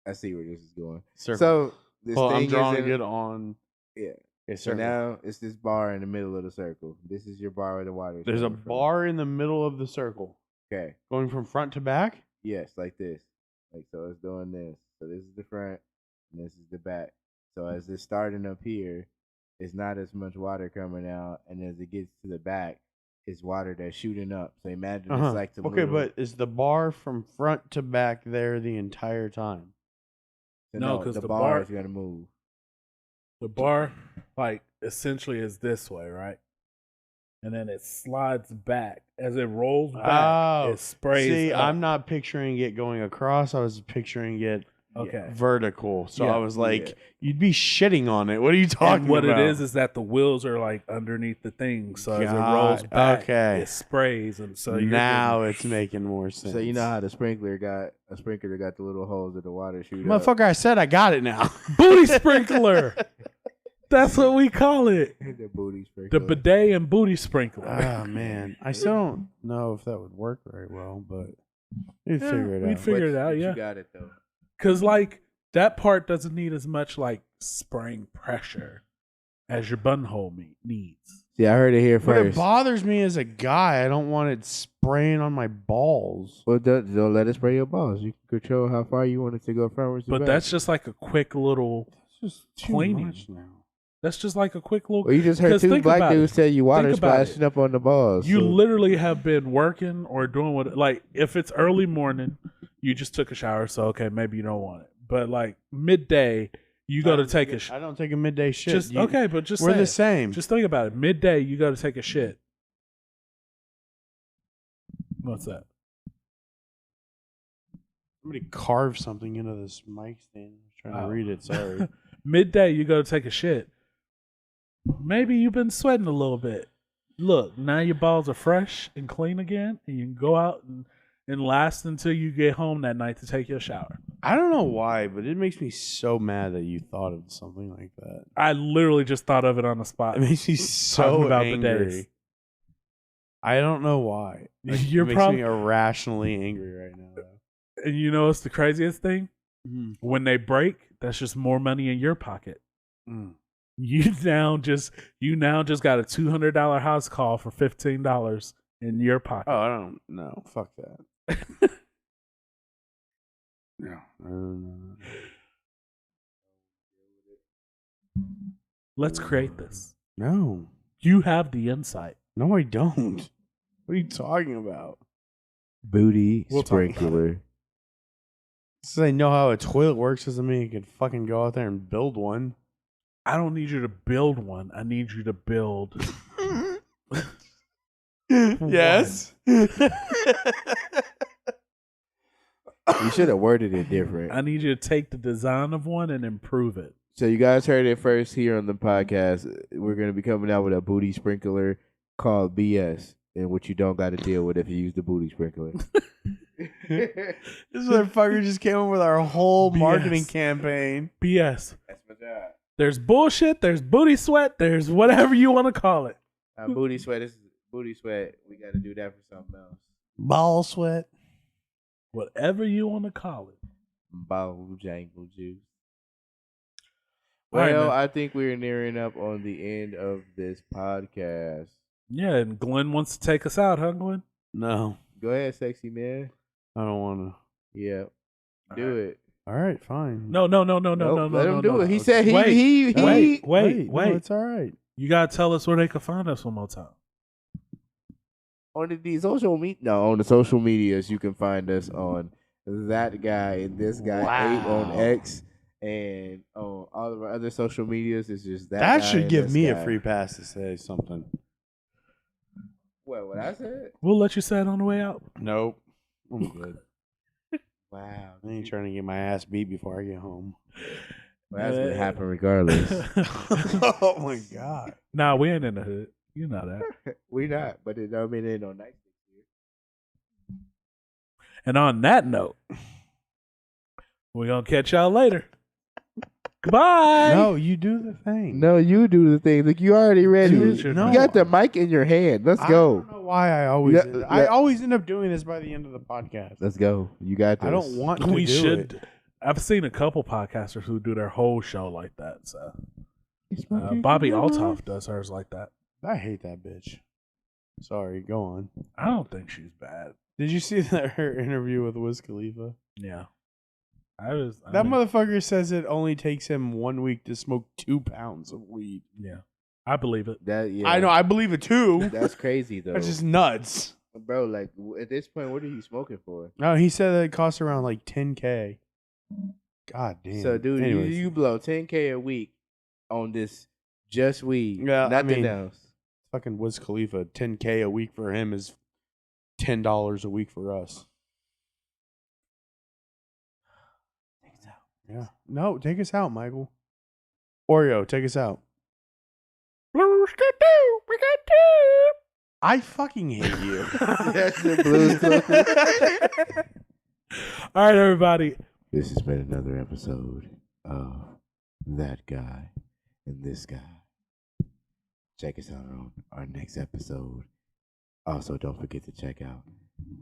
I see where this is going. Circle. So this well, thing I'm drawing is it on. Yeah. Okay, So circle. now it's this bar in the middle of the circle. This is your bar where the water is There's a coming from. bar in the middle of the circle, Okay. going from front to back. Yes, like this. Like so, it's doing this. So this is the front, and this is the back. So as it's starting up here, it's not as much water coming out, and as it gets to the back, it's water that's shooting up. So imagine it's like the okay, little, but is the bar from front to back there the entire time? so No, 'cause the the bar bar- is gonna move. The bar, like, essentially is this way, right? And then it slides back. As it rolls back, Oh, it sprays. See, up. I'm not picturing it going across. I was picturing it Okay. vertical. So Yeah. I was like, Yeah. you'd be shitting on it. What are you talking And what about? it is that the wheels are like underneath the thing. So as it God, rolls back, okay. it sprays. And so you're now getting- it's making more sense. So you know how the sprinkler got the little holes that the water shoot up. Motherfucker, I said I got it now. booty sprinkler. That's what we call it. The booty The sprinkler. bidet and booty sprinkler. Oh man, I still don't know if that would work very well, but we'd Yeah, figure it we'd out. figure it out, But yeah. You got it though. Because, like, that part doesn't need as much, like, spraying pressure as your buttonhole needs. See, I heard it here But it first. bothers me as a guy. I don't want it spraying on my balls. Well, don't let it spray your balls. You can control how far you want it to go frontwards to But back. that's just like a quick little. It's just too Cleaning. much now. That's just like a quick little. Well, you just heard 'cause two think black about dudes it. tell you water Think about splashing up on the balls. You so- literally have been working or doing what, like, if it's early morning, you just took a shower, so okay, maybe you don't want it. But like midday, you go to take a I don't take a midday shit. just You- okay, but just we're say the it. same. Just think about it. Midday, you go to take a shit. What's that? Somebody carved something into this mic stand. I was trying Oh. to read it. Sorry. Midday, you go to take a shit. Maybe you've been sweating a little bit. Look, now your balls are fresh and clean again, and you can go out and last until you get home that night to take your shower. I don't know why, but it makes me so mad that you thought of something like that. I literally just thought of it on the spot. It makes me so Talking about angry. bidets. I don't know why. Like, You're it makes prob- me irrationally angry right now. Though. And you know what's the craziest thing? Mm. When they break, that's just more money in your pocket. Mm. You now just got a $200 house call for $15 in your pocket. Oh, I don't know. Fuck that. No. Let's create this. No. You have the insight. No, I don't. What are you talking about? booty We'll talk about sprinkler. Since I know how a toilet works doesn't mean you can fucking go out there and build one. I don't need you to build one. I need you to build. Yes. You should have worded it different. I need you to take the design of one and improve it. So you guys heard it first here on the podcast. We're gonna be coming out with a booty sprinkler called BS, and what you don't got to deal with if you use the booty sprinkler. This motherfucker just came up with our whole marketing BS. campaign. BS. That's my job. There's bullshit. There's booty sweat. There's whatever you want to call it. Booty sweat. This is booty sweat. We got to do that for something else. Ball sweat. Whatever you want to call it. Ball jangle juice. All right, Well, man. I think we're nearing up on the end of this podcast. Yeah, and Glenn wants to take us out, huh, Glenn? No, Go ahead, sexy man. I don't want to. Yeah, do it. All right, fine. No. Nope, let him do it. He said he. Wait. No, it's all right. You gotta tell us where they can find us one more time. On the social media, no, on the social medias, you can find us on that guy and this guy 8 on Wow. X, and on all of our other social medias. It's just that. That guy should and give this me guy. a free pass to say something. What I said? We'll let you say it on the way out. Nope. I'm good. Wow, I ain't trying to get my ass beat before I get home. well, that's gonna happen regardless. Oh my god. Nah, we ain't in the hood. You know that. We not, but it don't mean it ain't no nice here. And on that note, we're gonna catch y'all later. Goodbye. No, you do the thing. No, you do the thing. Like you already ready. Dude, You no. got the mic in your hand. Let's I go. don't know why I always Yeah, I always end up doing this by the end of the podcast. Let's go. You got this. I don't want to We do should. it. I've seen a couple podcasters who do their whole show like that. So It's my Bobby favorite. Altoff does hers like that. I hate that bitch. Sorry, go on. I don't think she's bad. Did you see her interview with Wiz Khalifa? Yeah. That motherfucker says it only takes him 1 week to smoke 2 pounds of weed. Yeah. I believe it. That yeah. I know, I believe it too. That's crazy though. That's just nuts. Bro, like at this point, what are you smoking for? No, he said that it costs around like $10K. God damn. So, dude, Anyways. you blow $10K a week on this just weed, Yeah, I nothing mean- else. Fucking Wiz Khalifa, $10K a week for him is $10 a week for us. Yeah. No, take us out, Michael. Oreo, take us out. I fucking hate you. That's the Blues Clues. All right, everybody. This has been another episode of That Guy and This Guy. Check us out on our next episode. Also, don't forget to check out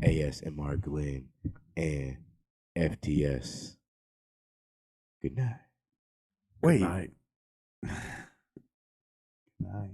ASMR Glenn and FTS. Good night. Wait. Good night. Good night.